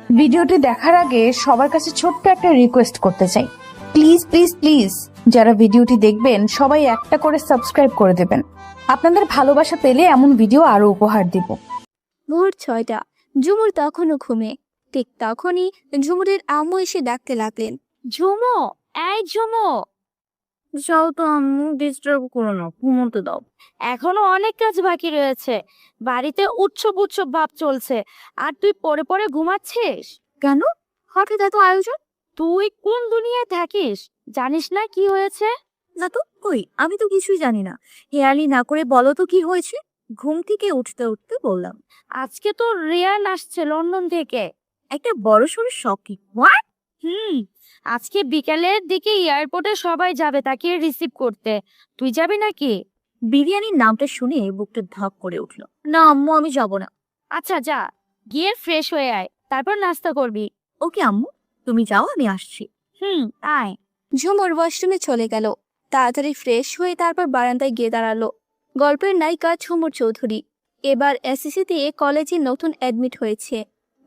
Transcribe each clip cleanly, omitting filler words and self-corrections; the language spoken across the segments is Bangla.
ভিডিওটি দেখার আগে সবার কাছে ছোট্ট একটা রিকোয়েস্ট করতে চাই, প্লিজ প্লিজ প্লিজ যারা ভিডিওটি দেখবেন সবাই একটা করে সাবস্ক্রাইব করে দেবেন। আপনাদের ভালোবাসা পেলে এমন ভিডিও আরো উপহার দিব। ভোর ৬টা। ঝুমুর তখনও ঘুমে। ঠিক তখনই ঝুমুরের আম্মু এসে ডাকতে লাগলেন, ঝুমু, এই ঝুমু। যাও তো আম্মু, ডিস্টার্ব করো না, ঘুমোতে দাও। এখনো অনেক কাজ বাকি রয়েছে, বাড়িতে উৎসব উৎসব ভাব চলছে, আর তুই পরে পরে ঘুমাচ্ছিস কেন? হঠাৎ এত আয়োজন? তুই কোন দুনিয়ায় থাকিস, জানিস না কি হয়েছে? না তো, কই আমি তো কিছুই জানি না। হেয়ালি না করে বলো তো কি হয়েছে। ঘুম থেকে উঠতে উঠতে বললাম, আজকে তো রিয়ান আসছে লন্ডন থেকে, একটা বড় সড়ো শপিং। হোয়াট? আজকে বিকেলের দিকে এয়ারপোর্টে সবাই যাবে তাকে রিসিভ করতে। তুই যাবি নাকি? বিরিয়ানির নামটা শুনে বুকটা ধক করে উঠলো। না আম্মু, আমি যাব না। আচ্ছা যা, গিয়ে ফ্রেশ হয়ে আয়, তারপর নাস্তা করবি। ওকে আম্মু, তুমি যাও, আমি আসছি। আয়। ঝুমুর ওয়াশরুমে চলে গেল। তাড়াতাড়ি ফ্রেশ হয়ে তারপর বারান্দায় গিয়ে দাঁড়ালো। গল্পের নায়িকা ঝুমুর চৌধুরী এবার এসএসসি দিয়ে কলেজে নতুন অ্যাডমিট হয়েছে।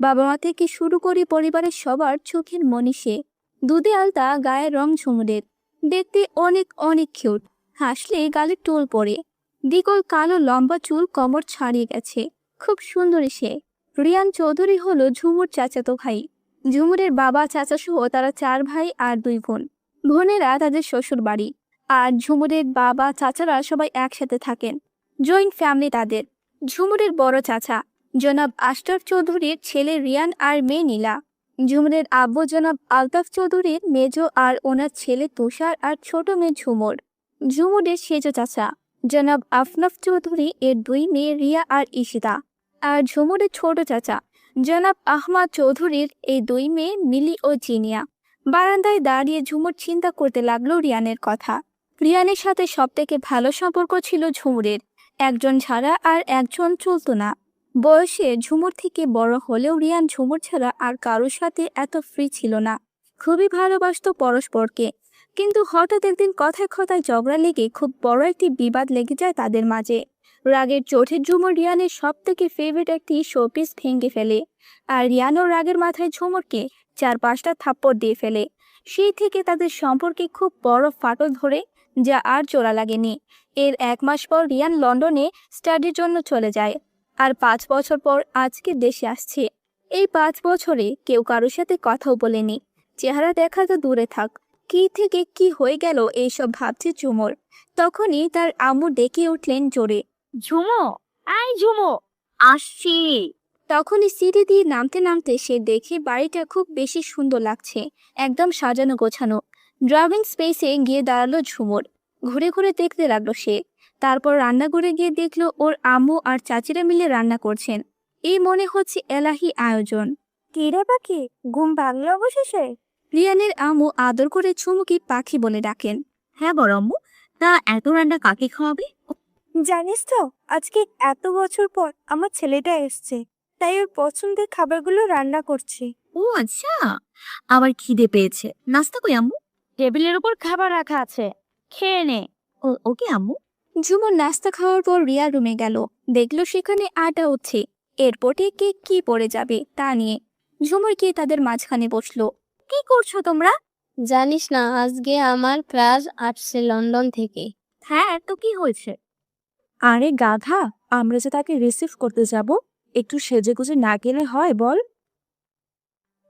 বাবা মা থেকে শুরু করে পরিবারের সবার চোখের মনি সে। দুধে আলতা গায়ের রং ঝুমুরের, দেখতে অনেক অনেক কিউট। হাসলে গালে টোল পড়ে। দ্বিগুল কালো লম্বা চুল কোমর ছাড়িয়ে গেছে, খুব সুন্দরী সে। রিয়ান চৌধুরী হলো ঝুমুর চাচাতো ভাই। ঝুমুরের বাবা চাচা সহ তারা 4 ভাই আর 2 বোন। বোনেরা তাদের শ্বশুর বাড়ি, আর ঝুমুরের বাবা চাচারা সবাই একসাথে থাকেন। জয়েন্ট ফ্যামিলি তাদের। ঝুমুরের বড় চাচা জনাব আশরাফ চৌধুরীর ছেলে রিয়ান আর মেয়ে নীলা। ঝুমুরের আব্বু জনাব আলতাফ চৌধুরীর মেজ আর ওনার ছেলে তুষার আর ছোট মেয়ে ঝুমুর। ঝুমুরের সেজ চাচা জনাব আফনাফ চৌধুরী এর 2 মেয়ে রিয়া আর ঈশিতা। আর ঝুমুরের ছোট চাচা জনাব আহমদ চৌধুরীর এই 2 মেয়ে মিলি ও জিনিয়া। বারান্দায় দাঁড়িয়ে ঝুমুর চিন্তা করতে লাগলো রিয়ানের কথা। রিয়ানের সাথে সবথেকে ভালো সম্পর্ক ছিল ঝুমুরের, একজন ছাড়া আর একজন চলতো না। বয়সে ঝুমুর থেকে বড় হলেও রিয়ান ঝুমুর ছাড়া আর কারোর সাথে এত ফ্রি ছিল না। খুবই ভালোবাসতো পরস্পরকে, কিন্তু হঠাৎ একদিন কথায় কথায় ঝগড়া লেগে খুব বড় একটি বিবাদ লেগে যায় তাদের মাঝে। রাগের চোটে ঝুমুর রিয়ানের সব থেকে ফেভারিট একটি শোপিস ভেঙে ফেলে, আর রিয়ানও রাগের মাথায় ঝুমুরকে 4-5টা থাপ্পড় দিয়ে ফেলে। সেই থেকে তাদের সম্পর্কে খুব বড় ফাটল ধরে, যা আর জোড়া লাগেনি। এর 1 মাস পর রিয়ান লন্ডনে স্টাডির জন্য চলে যায়, আর 5 বছর পর আজকে দেশে আসছে। এই 5 বছরে কেউ কারোর সাথে কথাও বলেনি। চেহারা দেখা তো দূরে থাক, কি থেকে কি হয়ে গেল এইসব ভাবছে ঝুমুর। তখনই তার আম্মু ডেকে উঠলেন জোরে, ঝুমু, আই ঝুমু, আসছি। তখনই সিঁড়ি দিয়ে নামতে নামতে সে দেখে বাড়িটা খুব বেশি সুন্দর লাগছে, একদম সাজানো গোছানো। ড্রাইভিং স্পেসে গিয়ে দাঁড়ালো ঝুমুর। ঘুরে ঘুরে দেখতে লাগলো সে। তারপর রান্নাঘরে গিয়ে দেখলো ওর আম্মু আর চাচিরা মিলে রান্না করছেন। এই মনে হচ্ছে এলাহি আয়োজন। কিরে পাখি, ঘুম ভাঙলো অবশেষে? রিয়ানের আম্মু আদর করে ঝুমুকে পাখি বলে ডাকেন। হ্যাঁ বড় আম্মু, তা এত রান্না কাকে খাওয়াবে? জানিস তো, আজকে এত বছর পর আমার ছেলেটা এসছে, তাই ওর পছন্দের খাবারগুলো রান্না করছি। ও আচ্ছা, আবার খিদে পেয়েছে। নাস্তা কই আম্মু? টেবিলের উপর খাবার রাখা আছে, খেয়ে নে। ওকে আম্মু। ঝুমুর নাস্তা খাওয়ার পর রিয়া রুমে গেল। দেখলো সেখানে আটা উঠছে। এরপরে কে কি পড়ে যাবে তা নিয়ে ঝুমুর গিয়ে তাদের মাঝখানে বসলো। কি করছো তোমরা? জানিস না, আজকে আমার ক্লাস আসছে লন্ডন থেকে। হ্যাঁ, তো কি হয়েছে? আরে গাধা, আমরা যে তাকে রিসিভ করতে যাব, একটু সেজেগুজে না গেলে হয় বল?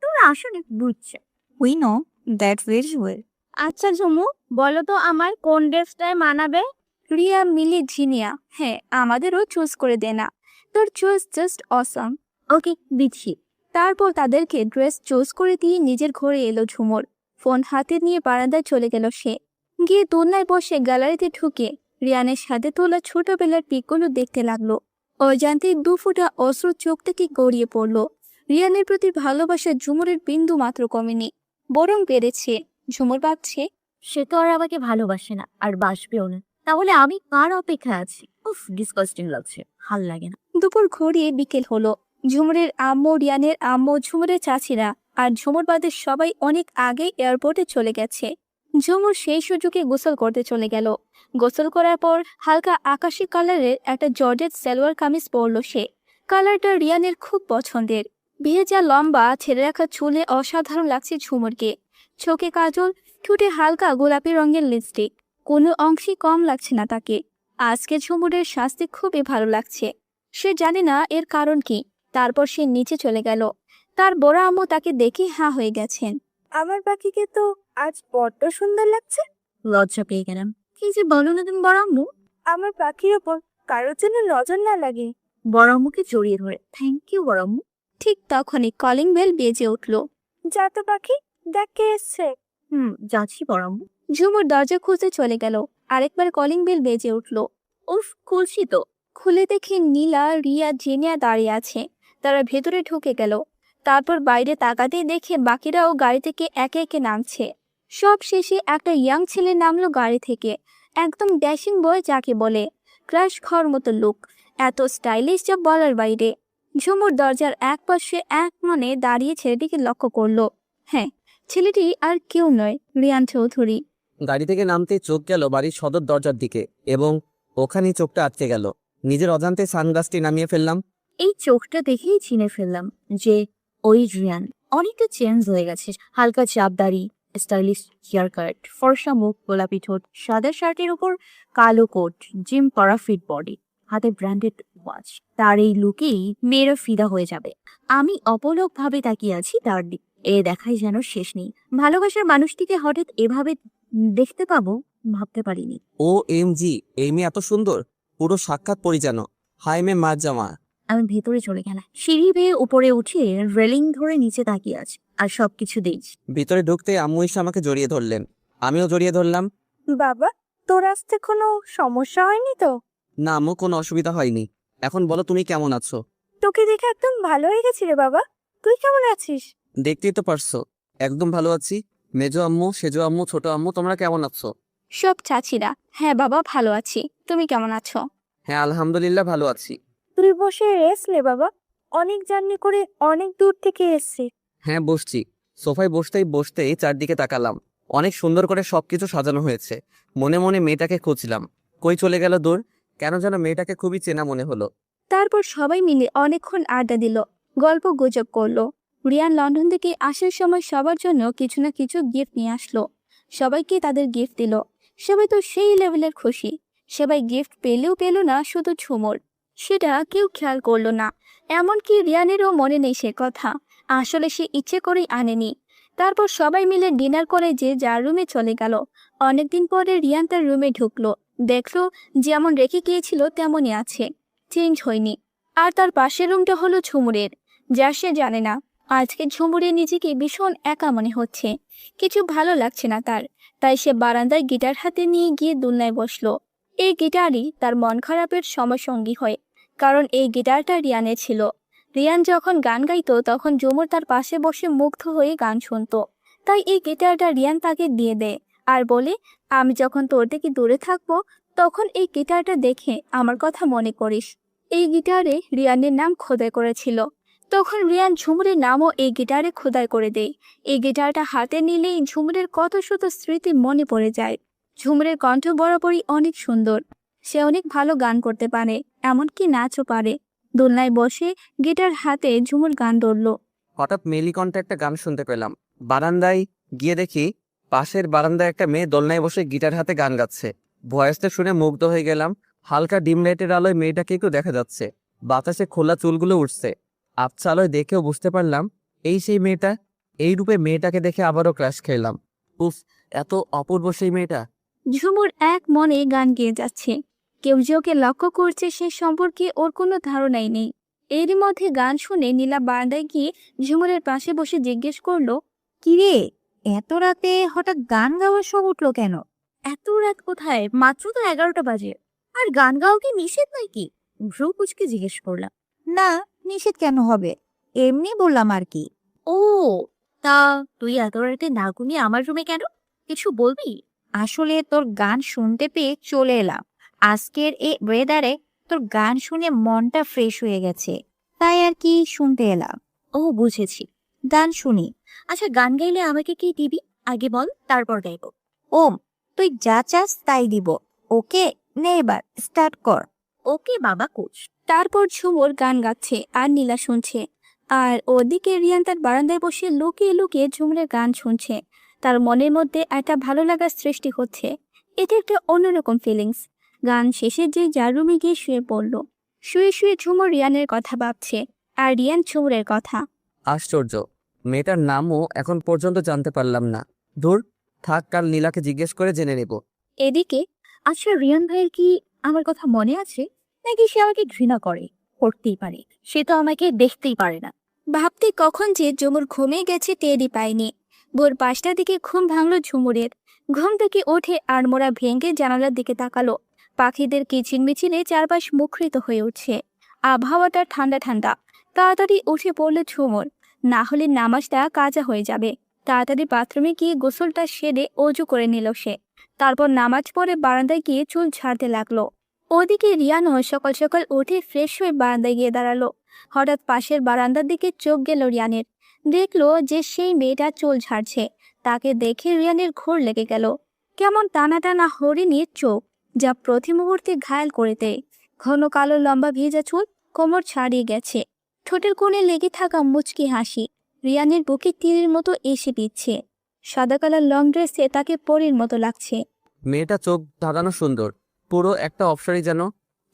তোমরা আসলে বুঝছো। We know that very well. আচ্ছা ঝুমু, বলো তো আমার কোন ড্রেসটায় মানাবে? রিয়া মিলি ঝিনিয়া, হ্যাঁ আমাদেরও চুজ করে দে না, তোর চুজ জাস্ট অসম। ওকে, দিচ্ছি। তারপর তাদেরকে ড্রেস চুজ করে দিয়ে নিজের ঘরে এলো ঝুমুর। ফোন হাতে নিয়ে বারান্দায় চলে গেল সে। গিয়ে দোলনায় বসে গ্যালারিতে ঢুকে রিয়ানের সাথে তোলা ছোটবেলার পিকগুলো দেখতে লাগলো। অজান্তে 2 ফোঁটা অশ্রু চোখ থেকে গড়িয়ে পড়লো। রিয়ানের প্রতি ভালোবাসা ঝুমুরের বিন্দু মাত্র কমেনি, বরং বেড়েছে। ঝুমুর ভাবছে, সে তো আর আমাকে ভালোবাসে না, আর বাসবেও না, তাহলে আমি কার অপেক্ষা আছি? উফ, ডিসকাস্টিং লাগছে, ভাল লাগে না। দুপুর ঘড়িয়ে বিকেল হলো। ঝুমুরের আম্মু, রিয়ানের আম্মু, ঝুমুরের চাচিরা আর ঝুমুর বাদের সবাই অনেক আগে এয়ারপোর্টে চলে গেছে। ঝুমুর সেই সুযোগে গোসল করতে চলে গেল। গোসল করার পর হালকা আকাশি কালারের একটা জর্জেট সালোয়ার কামিজ পরল সে। কালারটা রিয়ানের খুব পছন্দের। ভেজা লম্বা ছেড়ে রাখা চুলে অসাধারণ লাগছে ঝুমুরকে। চোখে কাজল, ঠোঁটে হালকা গোলাপি রঙের লিপস্টিক, কোনো অংশে কম লাগছে না তাকে। আজকে ঝুমুরের স্বাস্থ্য খুবই ভালো লাগছে। সে জানে না এর কারণ কি। তারপর সে নিচে চলে গেল। তার বড় আম্মু তাকে দেখে হাঁ হয়ে গেছেন। আমার পাখিকে তো আজ বড্ড সুন্দর লাগছে। লজ্জা পেয়ে গেলাম। কি যে বলো না তুমি বড় আম্মু। আমার পাখির ওপর কারোর যেন নজর না লাগে। বড় আম্মুকে জড়িয়ে ধরে থ্যাংক ইউ বড় আম্মু। ঠিক তখনই কলিং বেল বেজে উঠল। যা তো পাখি, দেখ কে এসছে। যাচ্ছি বড় আম্মু। ঝুমুর দরজা খুঁজতে চলে গেল। আরেকবার কলিং বেল বেজে উঠল। উফ, খুলছি তো। খুলে দেখে নীলা, রিয়া, জেনিয়া দাঁড়িয়ে আছে। তারা ভেতরে ঢুকে গেল। তারপর বাইরে তাকাতে দেখে বাকিরাও গাড়ি থেকে একে একে নামছে। সব শেষে একটা ইয়াং ছেলে নামলো গাড়ি থেকে। একদম ড্যাশিং বয় যাকে বলে। ক্রাশ খাওয়ার মতো লুক, এত স্টাইলিশ যা বলার বাইরে। ঝুমুর দরজার এক পাশে এক মনে দাঁড়িয়ে ছেলেটিকে লক্ষ্য করলো। হ্যাঁ, ছেলেটি আর কেউ নয়, রিয়ান চৌধুরী। গাড়ি থেকে নামতে চোখ গেল বাড়ির সদর দরজার দিকে এবং ওখানেই চোখটা আটকে গেল। নিজের অজান্তে সানগ্লাসটি নামিয়ে ফেললাম। এই চোখটা দেখেই চিনে ফেললাম যে ওই রিয়ান। অনেকটা চেঞ্জ হয়ে গেছে। হালকা চাপ দাড়ি, স্টাইলিশ হেয়ার কাট, ফর্সা মুখ, গোলাপি ঠোঁট, সাদা শার্টের উপর কালো কোট, জিম করা ফিট বডি, হাতে ব্র্যান্ডেড ওয়াচ। তার এই লুকেই মেয়েরা ফিদা হয়ে যাবে। আমি অপলক ভাবে তাকিয়ে আছি তার দিক। এ দেখাই যেন শেষ নেই। ভালোবাসার মানুষটিকে হঠাৎ এভাবে দেখতে পাবো ভাবতে পারিনি। OMG, এই মেয়ে এত সুন্দর, পুরো সাক্ষাৎ পরিচান। হাই মে মার জামা। আমি ভেতরে চলে গেলাম। সিঁড়ি বেয়ে উপরে উঠে রেলিং ধরে নিচে তাকিয়ে আছে আর সবকিছু দেখছি। ভিতরে ঢুকতে আম্মু এসে আমাকে জড়িয়ে ধরলেন। আমিও জড়িয়ে ধরলাম। বাবা, তোর আসতে কোনো সমস্যা হয়নি তো? না আম্মু, কোনো অসুবিধা হয়নি। এখন বলো তুমি কেমন আছো? তোকে দেখে একদম ভালো হয়ে গেছি রে বাবা। তুই কেমন আছিস? দেখতেই তো পারছো, একদম ভালো আছি। মেজো আম্মু, সেজো আম্মু, ছোট আম্মু, তোমরা কেমন আছো? সব চাচিরা, হ্যাঁ বাবা ভালো আছি। তুমি কেমন আছো? হ্যাঁ আলহামদুলিল্লাহ ভালো আছি। তুই বসে রেস্ট নে বাবা, অনেক জার্নি করে অনেক দূর থেকে এসছিস। হ্যাঁ বসছি। সোফায় বসতেই চারদিকে তাকালাম। অনেক সুন্দর করে সবকিছু সাজানো হয়েছে। মনে মনে মেয়েটাকে খুঁজলাম। কই চলে গেল দূর। কেন যেন মেয়েটাকে খুবই চেনা মনে হলো। তারপর সবাই মিলে অনেকক্ষণ আড্ডা দিল, গল্প গুজব করলো। রিয়ান লন্ডন থেকে আসার সময় সবার জন্য কিছু না কিছু গিফট নিয়ে আসলো। সবাইকে তাদের গিফট দিল। সবাই তো সেই লেভেলের খুশি। সবাই গিফট পেলেও পেল না শুধু ঝুমুর। সেটা কেউ খেয়াল করলো না। এমনকি রিয়ানেরও মনে নেই সে কথা। আসলে সে ইচ্ছে করেই আনেনি। তারপর সবাই মিলে ডিনার করে যে যার রুমে চলে গেল। অনেকদিন পরে রিয়ান তার রুমে ঢুকলো। দেখলো যেমন রেখে গিয়েছিল তেমনই আছে, চেঞ্জ হয়নি। আর তার পাশের রুমটা হলো ঝুমুরের, যা সে জানে না। আজকে ঝুমুরের নিজেকে ভীষণ একা মনে হচ্ছে। কিছু ভালো লাগছে না তার। তাই সে বারান্দায় গিটার হাতে নিয়ে গিয়ে দোলনায় বসলো। এই গিটারই তার মন খারাপের সমসঙ্গী হয়, কারণ এই গিটারটা রিয়ানের ছিল। রিয়ান যখন গান গাইতো তখন ঝুমুর তার পাশে বসে মুগ্ধ হয়ে গান শুনতো। তাই এই গিটারটা রিয়ান তাকে দিয়ে দেয় আর বলে, আমি যখন তোর থেকে দূরে থাকবো তখন এই গিটারটা দেখে আমার কথা মনে করিস। এই গিটারে রিয়ানের নাম খোদাই করেছিল। তখন রিয়ান ঝুমুরের নামও এই গিটারে খোদাই করে দেয়। এই গিটারটা হাতে নিলেই ঝুমুরের কত শত স্মৃতি মনে পড়ে যায়। ঝুমুরের কণ্ঠ বরাবরই অনেক সুন্দর। সে অনেক ভালো গান করতে পারে, এমনকি নাচও পারে। দোলনায় বসে গিটার হাতে ঝুমুর গান ধরলো। হঠাৎ মেলি কণ্ঠে একটা গান শুনতে পেলাম। বারান্দায় গিয়ে দেখি পাশের বারান্দায় একটা মেয়ে দোলনায় বসে গিটার হাতে গান গাচ্ছে। ভয়েসটা শুনে মুগ্ধ হয়ে গেলাম। হালকা ডিম লাইটের আলোয় মেয়েটাকে একটু দেখা যাচ্ছে। বাতাসে খোলা চুলগুলো উঠছে। আবছা আলোয় দেখেও বুঝতে পারলাম এই সেই মেয়েটা। এই রূপে মেয়েটাকে দেখে আবারও ক্রাশ খেলাম। উফ, এত অপূর্ব সেই মেয়েটা। ঝুমুর এক মনে গান গেয়ে যাচ্ছে। কেউ যে ওকে লক্ষ্য করছে সে সম্পর্কে ওর কোনো ধারণাই নেই। এরই মধ্যে গান শুনে নীলা বারান্দায় গিয়ে ঝুমুরের পাশে বসে জিজ্ঞেস করলো, কিরে, এত রাতে হঠাৎ গান গাওয়ার শখ উঠলো কেন? এত রাত কোথায়, মাত্র তো 11টা বাজে। আর গান গাও কি নিষেধ নাকি? ভ্রু কুচকে জিজ্ঞেস করলাম। না, নিষেধ কেন হবে, এমনি বললাম আর কি। ও, তা তুই এত রাতে না ঘুমিয়ে আমার রুমে কেন? কিছু বলবি? আসলে তোর গান শুনতে পেয়ে চলে এলাম। আজকের এই ওয়েদারে তোর গান শুনে মনটা ফ্রেশ হয়ে গেছে, তাই আর কি শুনতে এলাম। ও বুঝেছি। গান শুনি। আচ্ছা, গান গাইলে আমাকে কি দিবি? আগে বল, তারপর গাইবো। ওম, তুই যা চাস তাই দিব। ওকে, নে এবার স্টার্ট কর। ওকে বাবা কোচ। তারপর ঝুমুর গান গাচ্ছে আর নীলা শুনছে। আর ওদিকে রিয়ান তার বারান্দায় বসে লুকিয়ে লুকিয়ে ঝুমুরের গান শুনছে। তার মনের মধ্যে একটা ভালো লাগার সৃষ্টি হচ্ছে। এটা একটা অন্যরকম ফিলিংস। গান শেষে যে যার রুমে গিয়ে শুয়ে পড়ল। শুয়ে শুয়ে ঝুমুর রিয়ানের কথা ভাবছে, আর রিয়ান ঝুমুরের কথা। আশ্চর্য, মেয়েটার নামও এখন পর্যন্ত জানতে পারলাম না। ধুর, থাক, কাল নীলাকে জিজ্ঞেস করে জেনে নেব। এদিকে, আচ্ছা রিয়ান ভাইয়ের কি আমার কথা মনে আছে, নাকি সে আমাকে ঘৃণা করে? করতেই পারে, সে তো আমাকে দেখতেই পারে না। ভাবতে কখন যে ঝুমুর ঘুমিয়ে গেছে টেরই পায়নি। ভোর 5টার দিকে ঘুম ভাঙলো ঝুমুরের। ঘুম থেকে ওঠে আড়মোড়া ভেঙে জানালার দিকে তাকালো। পাখিদের কিচিরমিচিরে চারপাশ মুখরিত হয়ে উঠছে। আবহাওয়াটা ঠান্ডা ঠান্ডা। তাড়াতাড়ি উঠে পড়ল ঝুমুর, না হলে নামাজটা কাজা হয়ে যাবে। তাড়াতাড়ি বাথরুমে গিয়ে গোসলটা সেরে অজু করে নিল সে। তারপর নামাজ পড়ে বারান্দায় গিয়ে চুল ঝাড়তে লাগলো। ওদিকে রিয়ানও সকাল সকাল উঠে ফ্রেশ হয়ে বারান্দায় গিয়ে দাঁড়ালো। হঠাৎ পাশের বারান্দার দিকে চোখ গেল রিয়ানের। দেখলো যে সেই মেয়েটা চুল ঝাড়ছে। তাকে দেখে রিয়ানের ঘোর লেগে গেল। কেমন টানা টানা হরিণীর চোখ, যা প্রতি মুহূর্তে ঘায়াল করে দেয়। ঘন কালো লম্বা ভেজা চুল কোমর ছাড়িয়ে গেছে। ঠোঁটের কোণে লেগে থাকা মুচকি হাসি রিয়ানের বুকে তীরের মতো এসে দিচ্ছে। সাদা কালার লং ড্রেসে তাকে পরীর মতো লাগছে। মেয়েটা চোখ ধাঁধানো সুন্দর, পুরো একটা অপসরই যেন।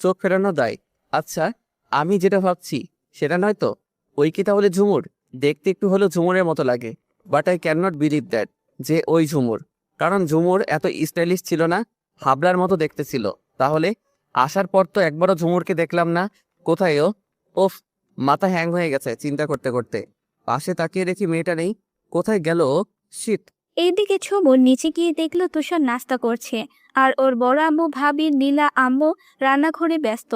চোখ ফেরানো দায়। আচ্ছা, আমি যেটা ভাবছি সেটা নয় তো? ওই কি তাহলে ঝুমুর? দেখতে একটু হলেও ঝুমুরের মতো লাগে, but I can not believe that যে ওই ঝুমুর। কারণ ঝুমুর এত স্টাইলিশ ছিল না, হাবলার মতো দেখতে ছিল। তাহলে আসার পর তো একবারও ঝুমুরকে দেখলাম না। কোথায় ও? ওফ, মাথা হ্যাং হয়ে গেছে চিন্তা করতে করতে। পাশে তাকিয়ে দেখি মেয়েটা নেই। কোথায় গেল ও? শিট। এইদিকে ঝুমুর নিচে গিয়ে দেখলো তুষার নাস্তা করছে, আর ওর বড় আম্মু ভাবি নীলা আম্মু রান্নাঘরে ব্যস্ত।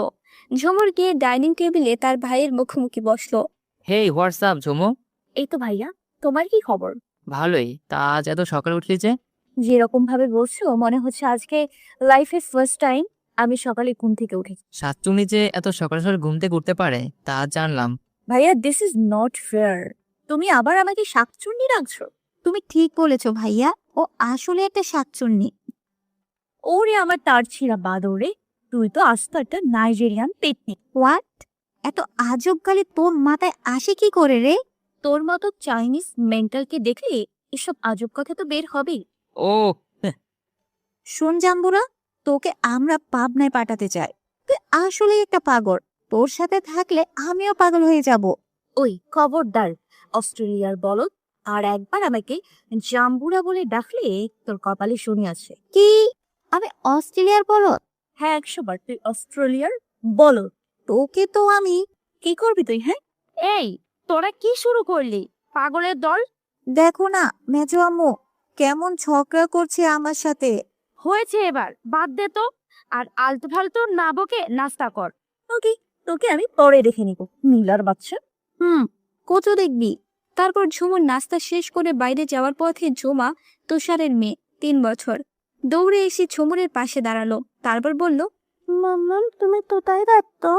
ঝুমুর গিয়ে ডাইনিং টেবিলে তার ভাইয়ের মুখোমুখি বসলো। হেই হোয়াটসঅ্যাপ ঝুমু। এই তো ভাইয়া, তোমার কি খবর? ভালোই। তা আজ এত সকালে উঠলি যে? যেরকম ভাবে বলছো মনে হচ্ছে আজকে লাইফে ফার্স্ট টাইম আমি সকালে ঘুম থেকে উঠেছি। শাকচুনি যে এত সকালে সকালে ঘুম থেকে উঠতে পারে তা আজ জানলাম। ভাইয়া, দিস ইজ নট ফেয়ার। তুমি আবার আমাকে শাকচুন্নি রাখছো। তুমি ঠিক বলেছো ভাইয়া, ও আসলে একটা শাকচুন্নি। ওরে আমার তার ছিঁড়া বাদরে, তুই তো আস্ত একটা নাইজেরিয়ান পেটনি। হোয়াট? এত আজব গালি তোর মাথায় আসে কি করে রে? তোর মতো চাইনিজ মেন্টালকে দেখলে এসব আজব কথা তো বের হবেই। ও শোন জাম্বুরা, তোকে আমরা পাবনায় পাঠাতে চাই। তুই আসলে একটা পাগল। তোর সাথে থাকলে আমিও পাগল হয়ে যাব। ওই খবরদার, অস্ট্রেলিয়ার বলদ, আর একবার আমাকে জাম্বুরা বলে ডাকলে তোর কপালে শনি আছে। কি? আমি অস্ট্রেলিয়ার বলদ? হ্যাঁ, 100 বার তুই অস্ট্রেলিয়ার বলদ। তোকে তো আমি। কি করবি তুই? হ্যাঁ, এই তোরা কি শুরু করলি পাগলের দল? দেখো না মেজো আম্মু কেমন ঝগড়া করছে আমার সাথে। হয়েছে, এবার বাদ দে তো, আর আলতু ফালতু না বকে নাস্তা কর। ওকে, তোকে আমি পরে দেখে নিব নীলার বাচ্চা। কত দেখবি। তারপর ঝুমুর নাস্তা শেষ করে বাইরে যাওয়ার পথে ঝুমা, তুষারের মেয়ে 3 বছর, দৌড়ে এসে ঝুমুরের পাশে দাঁড়ালো। তারপর বলল, মাম্মাম তুমি তো তাই রাখতো।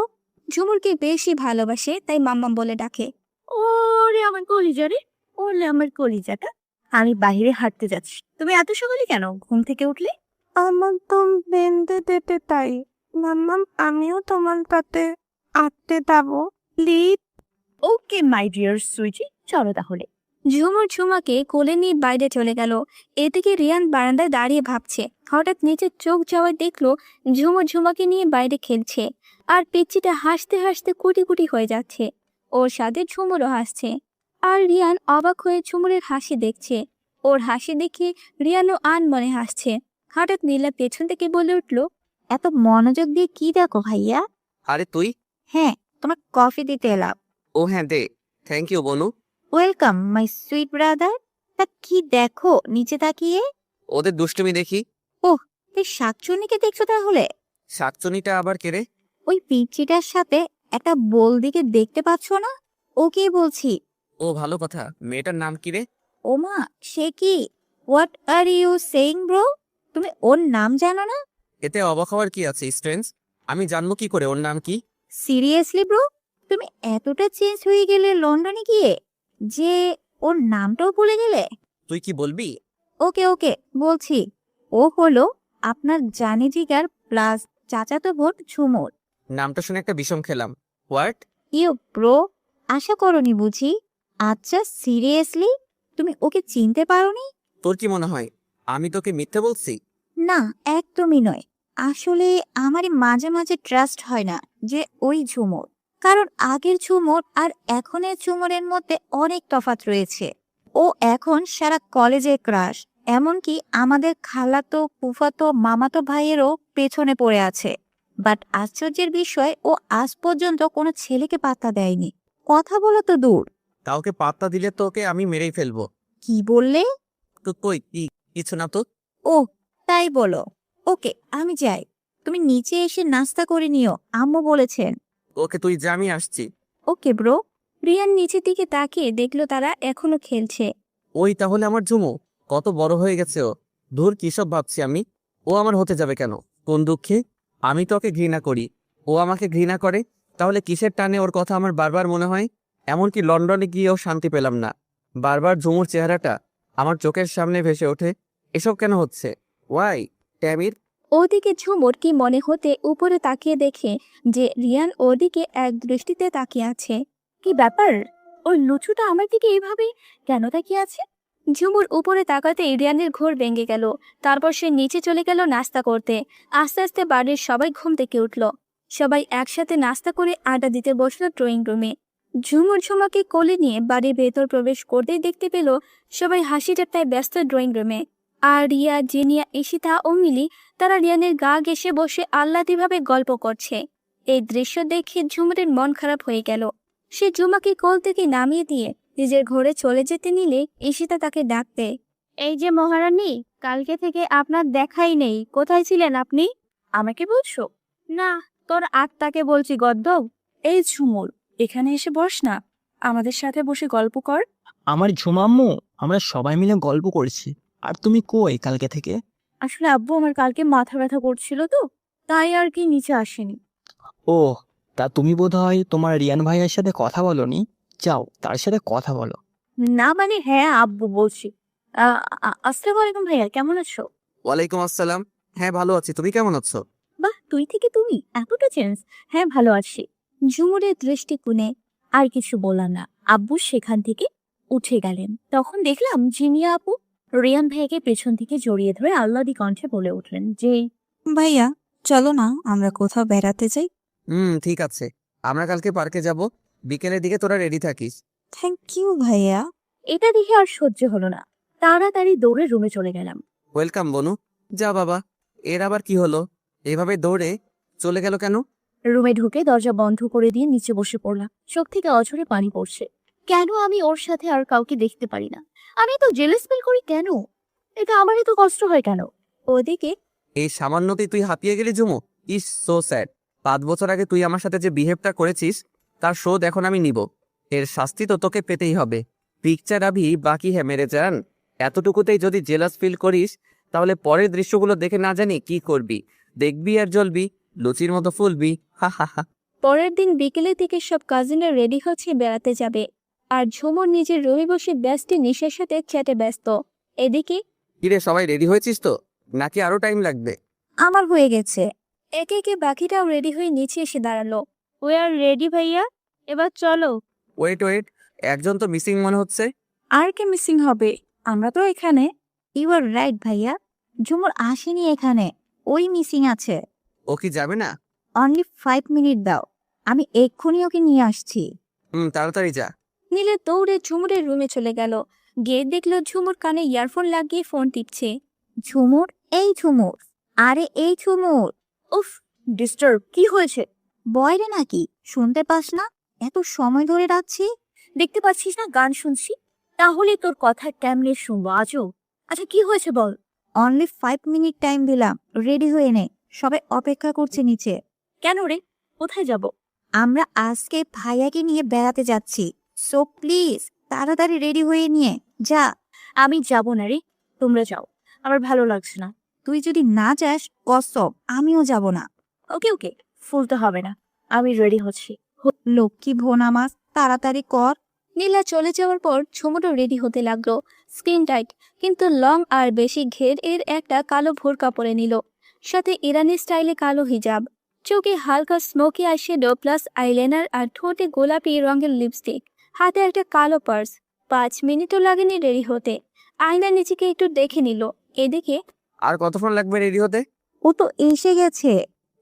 ঝুমুরকে বেশি ভালোবাসে তাই মাম্মাম বলে ডাকে। ওরে আমার কলিজা রে, ওরে আমার কলিজাটা। আমি বাইরে হাঁটতে যাচ্ছি, তুমি এত সকালে কেন ঘুম থেকে উঠলে? আমার তো বেঁধে দিতে তাই। মাম্মাম, আমিও তোমার সাথে আঁকতে যাবো please. Okay my dear sweetie, চলো তাহলে। ঝুমুর ঝুমাকে কোলে নিয়ে বাইরে চলে গেল। এদিকে রিয়ান বারান্দায় দাঁড়িয়ে ভাবছে। হঠাৎ নিচে চোখ যাওয়ায় দেখলো ঝুমুর ঝুমাকে নিয়ে বাইরে খেলছে, আর পিচ্চিটা হাসতে হাসতে কুটি কুটি হয়ে যাচ্ছে। ওর সাথে ঝুমুরও হাসছে, আর রিয়ান অবাক হয়ে ঝুমুরের হাসি দেখছে। ওর হাসি দেখে রিয়ানও আনমনে হাসছে। হঠাৎ নীলা পেছন থেকে বলে উঠল, এত মনোযোগ দিয়ে কি দেখো ভাইয়া? আরে তুই? হ্যাঁ, তোমার কফি দিতে এলাম। ও হ্যাঁ, দে। থ্যাংক ইউ বনু। Welcome my sweet brother. তা কি দেখো নিচে তাকিয়ে? ওদের দুষ্টুমি দেখি। এই শাকচুন্নিকে দেখছো তাহলে? শাকচুনিটা আবার কেড়ে? ওই পিচ্চিটার সাথে একটা বলদিকে দেখতে পাচ্ছ না? ওকে বলছি। ও ভালো কথা। মেয়েটার নাম কি রে? ওমা, সে কি? What are you saying bro? তুমি ওর নাম জানো না? এতে অবাক হওয়ার কি আছে স্ট্রেঞ্জ? আমি জানবো কি করে ওর নাম কি? সিরিয়াসলি ব্রো, তুমি এতটা চেঞ্জ হয়ে গেলে লন্ডনে গিয়ে যে ওর নামটাও ভুলে গেলে? তুই কি বলবি? ওকে ওকে বলছি। ও হলো আপনার জানি জিগার প্লাস চাচাতো বোন ঝুমুর। নামটা শুনে একটা বিষম খেলাম। হোয়াট? ইউ ব্রো, আশা করনি বুঝি? আচ্ছা সিরিয়াসলি তুমি ওকে চিনতে পারোনি? তোর কি মনে হয় আমি তোকে মিথ্যে বলছি? না, একদমই নয়। আসলে আমারই মাঝে মাঝে ট্রাস্ট হয় না যে ওই ঝুমুর। কারণ আগের ঝুমুর আর এখনের ঝুমুরের মধ্যে অনেক তফাৎ রয়েছে। ও এখন সারা কলেজে ক্রাশ, এমনকি আমাদের খালাতো ফুফাতো মামাতো ভাইয়েরও পেছনে পড়ে আছে। বাট আশ্চর্যের বিষয় ও আজ পর্যন্ত কোনো ছেলেকে পাত্তা দেয়নি। কথা বলা তো দূর। কাউকে পাত্তা দিলে তোকে আমি মেরেই ফেলবো। কি বললে? তো কই কি কিছু না তো। ও তাই বলো। ওকে আমি যাই, তুমি নিচে এসে নাস্তা করে নিও, আম্মু বলেছেন। ওকে তুই যা, আমি আসছি। Okay bro. রিয়ান নিচের দিকে তাকিয়ে দেখলো তারা এখনো খেলছে। ওই তাহলে আমার ঝুমু কত বড় হয়ে গেছে ও। ধুর কিসব ভাবছি আমি। ও আমার হতে যাবে কেন? কোন দুঃখে? আমি তো ওকে ঘৃণা করি, ও আমাকে ঘৃণা করে। তাহলে কিসের টানে ওর কথা আমার বারবার মনে হয়? এমনকি লন্ডনে গিয়েও শান্তি পেলাম না। বারবার ঝুমুর চেহারাটা আমার চোখের সামনে ভেসে ওঠে। এসব কেন হচ্ছে? ওয়াই ট্যামির? ওদিকে ঝুমুর কি মনে হতে উপরে তাকিয়ে দেখে যে রিয়ান ওদিকে এক দৃষ্টিতে তাকিয়ে আছে। কি ব্যাপার? ওই লুচুটা আমার দিকে এইভাবে কেন তাকিয়ে আছে? ঝুমুর উপরে তাকাতে রিয়ানের ঘোর ভেঙে গেল। তারপর সে নিচে চলে গেল নাস্তা করতে। আস্তে আস্তে বাড়ির সবাই ঘুম থেকে উঠল। সবাই একসাথে নাস্তা করে আড্ডা দিতে বসলো ড্রয়িং রুমে। ঝুমুর ঝুমাকে কোলে নিয়ে বাড়ির ভেতর প্রবেশ করতেই দেখতে পেল সবাই হাসি ঠাট্টায় ব্যস্ত ড্রয়িং রুমে। আর রিয়া, জেনিয়া, ঈশিতা ও মিলি তারা রিয়ানের গা ঘেঁষে বসে আহ্লাদিভাবে গল্প করছে। এই দৃশ্য দেখে ঝুমুরের মন খারাপ হয়ে গেল। সে ঝুমাকে কোল থেকে নামিয়ে দিয়ে নিজের ঘরে চলে যেতে নিলে ঈশিতা তাকে ডাকতে, এই যে মহারানী, কালকে থেকে আপনার দেখাই নেই, কোথায় ছিলেন আপনি? আমাকে বলছো? না, তোর আত্মাকে বলছি গদ্দব। এই ঝুমুর, এখানে এসে বস না, আমাদের সাথে বসে গল্প কর। আমার ঝুমাম্মু, আমরা সবাই মিলে গল্প করছি। আর তুমি কই কালকে থেকে? আসলে আব্বু আমার কালকে মাথা ব্যথা করছিল তো, তাই আর কি নিচে আসেনি। ও, তা তুমি বোধহয় তোমার রিয়ান ভাইয়ের সাথে কথা বলোনি। যাও তার সাথে কথা বলো। না মানে হ্যাঁ আব্বু বলছি। আসসালামু আলাইকুম ভাইয়া, কেমন আছো? ওয়ালাইকুম আসসালাম। হ্যাঁ ভালো আছি, তুমি কেমন আছো? বাহ, তুই থেকে তুমি এতটা চেঞ্জ। হ্যাঁ ভালো আছি। ঝুমুরের দৃষ্টিকোণে আর কিছু বললাম না। আব্বু সেখান থেকে উঠে গেলেন। তখন দেখলাম জিনিয়া আপু রিয়ান ভাইয়াকে পেছন থেকে জড়িয়ে ধরে আহ্লাদি কণ্ঠে বলে উঠলেন যে, ভাইয়া চলো না আমরা কোথাও বেড়াতে যাই। ঠিক আছে, আমরা কালকে পার্কে যাব। বিকেলের দিকে তোরা রেডি থাকিস। থ্যাংক ইউ ভাইয়া। এটা দেখে আর সহ্য হলো না। তাড়াতাড়ি দৌড়ে রুমে চলে গেলাম। ওয়েলকাম বনু। যা বাবা, এর আবার কি হলো? এভাবে দৌড়ে চলে গেল কেন? রুমে ঢুকে দরজা বন্ধ করে দিয়ে নিচে বসে পড়লাম। চোখ থেকে অঝরে পানি পড়ছে। কেন আমি ওর সাথে আর কাউকে দেখতে পারি না? আমি তো জেলাস ফিল করি কেন? এটা আমার এত কষ্ট হয় কেন? ওদিকে এই সামান্যতেই তুই হাঁপিয়ে গেলি ঝুমু? ইস সো স্যাড। 5 বছর আগে তুই আমার সাথে যে বিহেভটা করেছিস তার শোধ এখন আমি নিব। এর শাস্তি তো তোকে পেতেই হবে। পিকচার আভি বাকি হ্যাঁ মেরে যান। এতটুকুতেই যদি জেলাস ফিল করিস তাহলে পরের দৃশ্যগুলো দেখে না জানি কি করবি। দেখবি আর জ্বলবি, লুচির মতো ফুলবি। হা হা হা। পরের দিন বিকেলের দিকে সব কাজিনরা রেডি হচ্ছে বেড়াতে যাবে। আর ঝুমুর নিজের রুমে বসে ব্যস্ত নিশার সাথে চ্যাটে ব্যস্ত। এদিকে কিরে সবাই রেডি হয়েছিস তো, নাকি আরো টাইম লাগবে? আমার হয়ে গেছে। একে একে বাকিটাও রেডি হয়ে নিচে এসে দাঁড়ালো। উই আর রেডি ভাইয়া, এবার চলো। ওয়েট ওয়েট, একজন তো মিসিং মনে হচ্ছে। আর কে মিসিং হবে? আমরা তো এখানে। ইউ আর রাইট ভাইয়া, ঝুমুর আসেনি এখানে, ওই মিসিং আছে। ও কি যাবে না? অনলি 5 মিনিট দাও, আমি এক্ষুনি ওকে নিয়ে আসছি। তাড়াতাড়ি যা। নীলে দৌড়ে ঝুমুরের রুমে চলে গেল। গিয়ে দেখলো ঝুমুর কানে ইয়ারফোন লাগিয়ে ফোন টিপছে। ঝুমুর, এই ঝুমুর, আরে এই ঝুমুর। উফ, ডিস্টার্ব, কি হয়েছে? বয়রে নাকি, শুনতে পাস না? এত সময় ধরে ডাকছি। দেখতে পাচ্ছিস না গান শুনছি? তাহলে তোর কথা কেমনে শুনবো আজও? আচ্ছা কি হয়েছে বল। অনলি 5 মিনিট টাইম দিলাম, রেডি হয়ে নে, সবাই অপেক্ষা করছে নিচে। কেন রে, কোথায় যাব? আমরা আজকে ভাইয়াকে নিয়ে বেড়াতে যাচ্ছি, সো প্লিজ তাড়াতাড়ি রেডি হয়ে নিয়ে যা। আমি যাব না রে, তোমরা যাও, আমার ভালো লাগছে না। তুই যদি না যাস কসম আমিও যাব না। ওকে ওকে, ফুলতে হবে না, আমি রেডি হচ্ছি। লক্ষ্মী বোন আমার, তাড়াতাড়ি কর। নীলা চলে যাওয়ার পর ঝুমুরও রেডি হতে লাগলো। স্কিন টাইট কিন্তু লং আর বেশি ঘের এর একটা কালো ভোরকা পরে নিল, সাথে ইরানি স্টাইলে কালো হিজাব। চোখে হালকা স্মোকি আইশ্যাডো প্লাস আইলাইনার আর ঠোঁটে গোলাপি রঙের লিপস্টিক, হাতে একটা কালো পার্স। 5 মিনিটও লাগেনি রেডি হতে। আয়নার নিজেকে একটু দেখে নিল। এদিকে আর কতক্ষণ লাগবে রেডি হতে? ও তো এসে গেছে।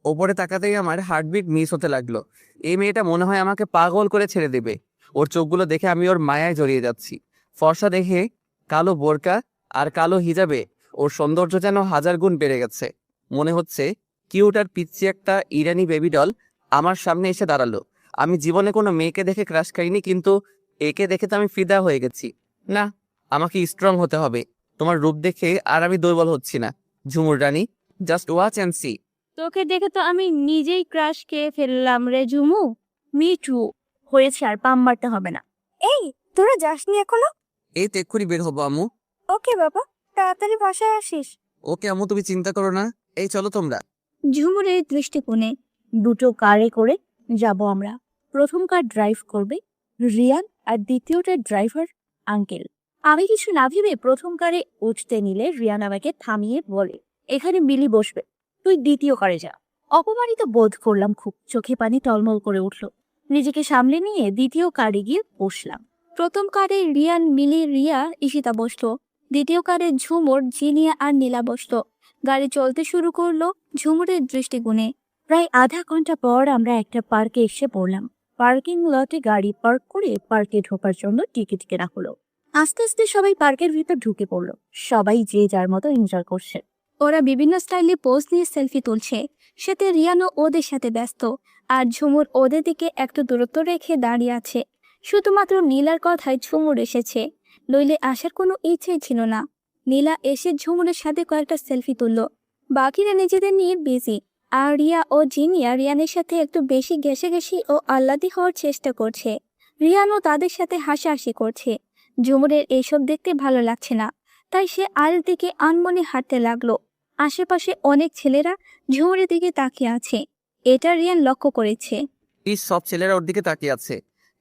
ওপরে তাকাতেই আমার হার্টবিট মিস হতে লাগলো। এই মেয়েটা মনে হয় আমাকে পাগল করে ছেড়ে দেবে। ওর চোখগুলো দেখে আমি ওর মায়ায় জড়িয়ে যাচ্ছি। ফর্সা দেখে, কালো বোরকা আর কালো হিজাবে ওর সৌন্দর্য যেন 1000 গুণ বেড়ে গেছে। মনে হচ্ছে কিউট আর পিচ্ছি একটা ইরানি বেবি ডল আমার সামনে এসে দাঁড়ালো। আমি জীবনে কোনো মেয়েকে দেখে ক্রাশ খাইনি, কিন্তু একে দেখে তো আমি ফিদা হয়ে গেছি। না, আমাকে স্ট্রং হতে হবে। তোমার রূপ দেখে আর আমি দুর্বল হচ্ছি না। ঝুমুর রানী, জাস্ট ওয়াচ অ্যান্ড সি। তোকে দেখে তো আমি নিজেই ক্রাশ খেয়ে ফেললাম রে ঝুমু। মিঠু হয়েছে, আর পাম মারতে হবে না। এই, তোরা যাসনি এখনো? এই তো এক্ষুনি বের হবো আম্মু। ওকে বাবা, তাড়াতাড়ি বাসায় আসিস। ওকে আম্মু, তুমি চিন্তা করো না। এই চলো তোমরা। ঝুমুরের দৃষ্টিকোণে দুটো কারে করে যাব আমরা। প্রথম কার ড্রাইভ করবে রিয়ান আর দ্বিতীয়টার ড্রাইভার আঙ্কেল। আমি কিছু না ভেবে প্রথম কারে উঠতে নিলে রিয়ান আমাকে থামিয়ে বলে, এখানে মিলি বসবে, তুই দ্বিতীয় কারে যা। অপমানিত বোধ করলাম খুব, চোখে পানি টলমল করে উঠল। নিজেকে সামলে নিয়ে দ্বিতীয় কারে গিয়ে বসলাম। প্রথম কারে রিয়ান, মিলি, রিয়া, ঈশিতা বসলো। দ্বিতীয় কারে ঝুমুর, জিনিয়া আর নীলা বসলো। গাড়ি চলতে শুরু করলো ঝুমুরের দৃষ্টিকোণে। প্রায় আধা ঘন্টা পর আমরা একটা পার্কে এসে পড়লাম। পার্কিং লটে গাড়ি পার্ক করে পার্কে ঢোকার জন্য টিকিট কেনা হলো। আস্তে আস্তে সবাই পার্কের ভিতর ঢুকে পড়লো। সবাই যে যার মতো এনজয় করছে। ওরা বিভিন্ন স্টাইলে পোজ নিয়ে সেলফি তুলছে। সাথে রিয়ানও ওদের সাথে ব্যস্ত, আর ঝুমুর ওদের দিকে একটু দূরত্ব রেখে দাঁড়িয়ে আছে। শুধুমাত্র নীলার কথায় ঝুমুর এসেছে, নইলে আসার কোনো ইচ্ছেই ছিল না। নীলা এসে ঝুমুরের সাথে কয়েকটা সেলফি তুলল। বাকিরা নিজেদের নিয়ে বিজি, আর রিয়া ও জিনিয়া রিয়ানের সাথে একটু বেশি ঘেঁষাঘেঁষি ও আহ্লাদি হওয়ার চেষ্টা করছে। রিয়ানও তাদের সাথে হাসাহাসি করছে। ঝুমুরের এইসব দেখতে ভালো লাগছে না, তাই সে আলের দিকে আনমনে হাঁটতে লাগলো। আশেপাশে অনেক ছেলেরা ঝুমুরের দিকে তাকিয়ে আছে, এটা রিয়ান লক্ষ্য করেছে। প্লিজ, সব ছেলেরা ওর দিকে তাকিয়ে আছে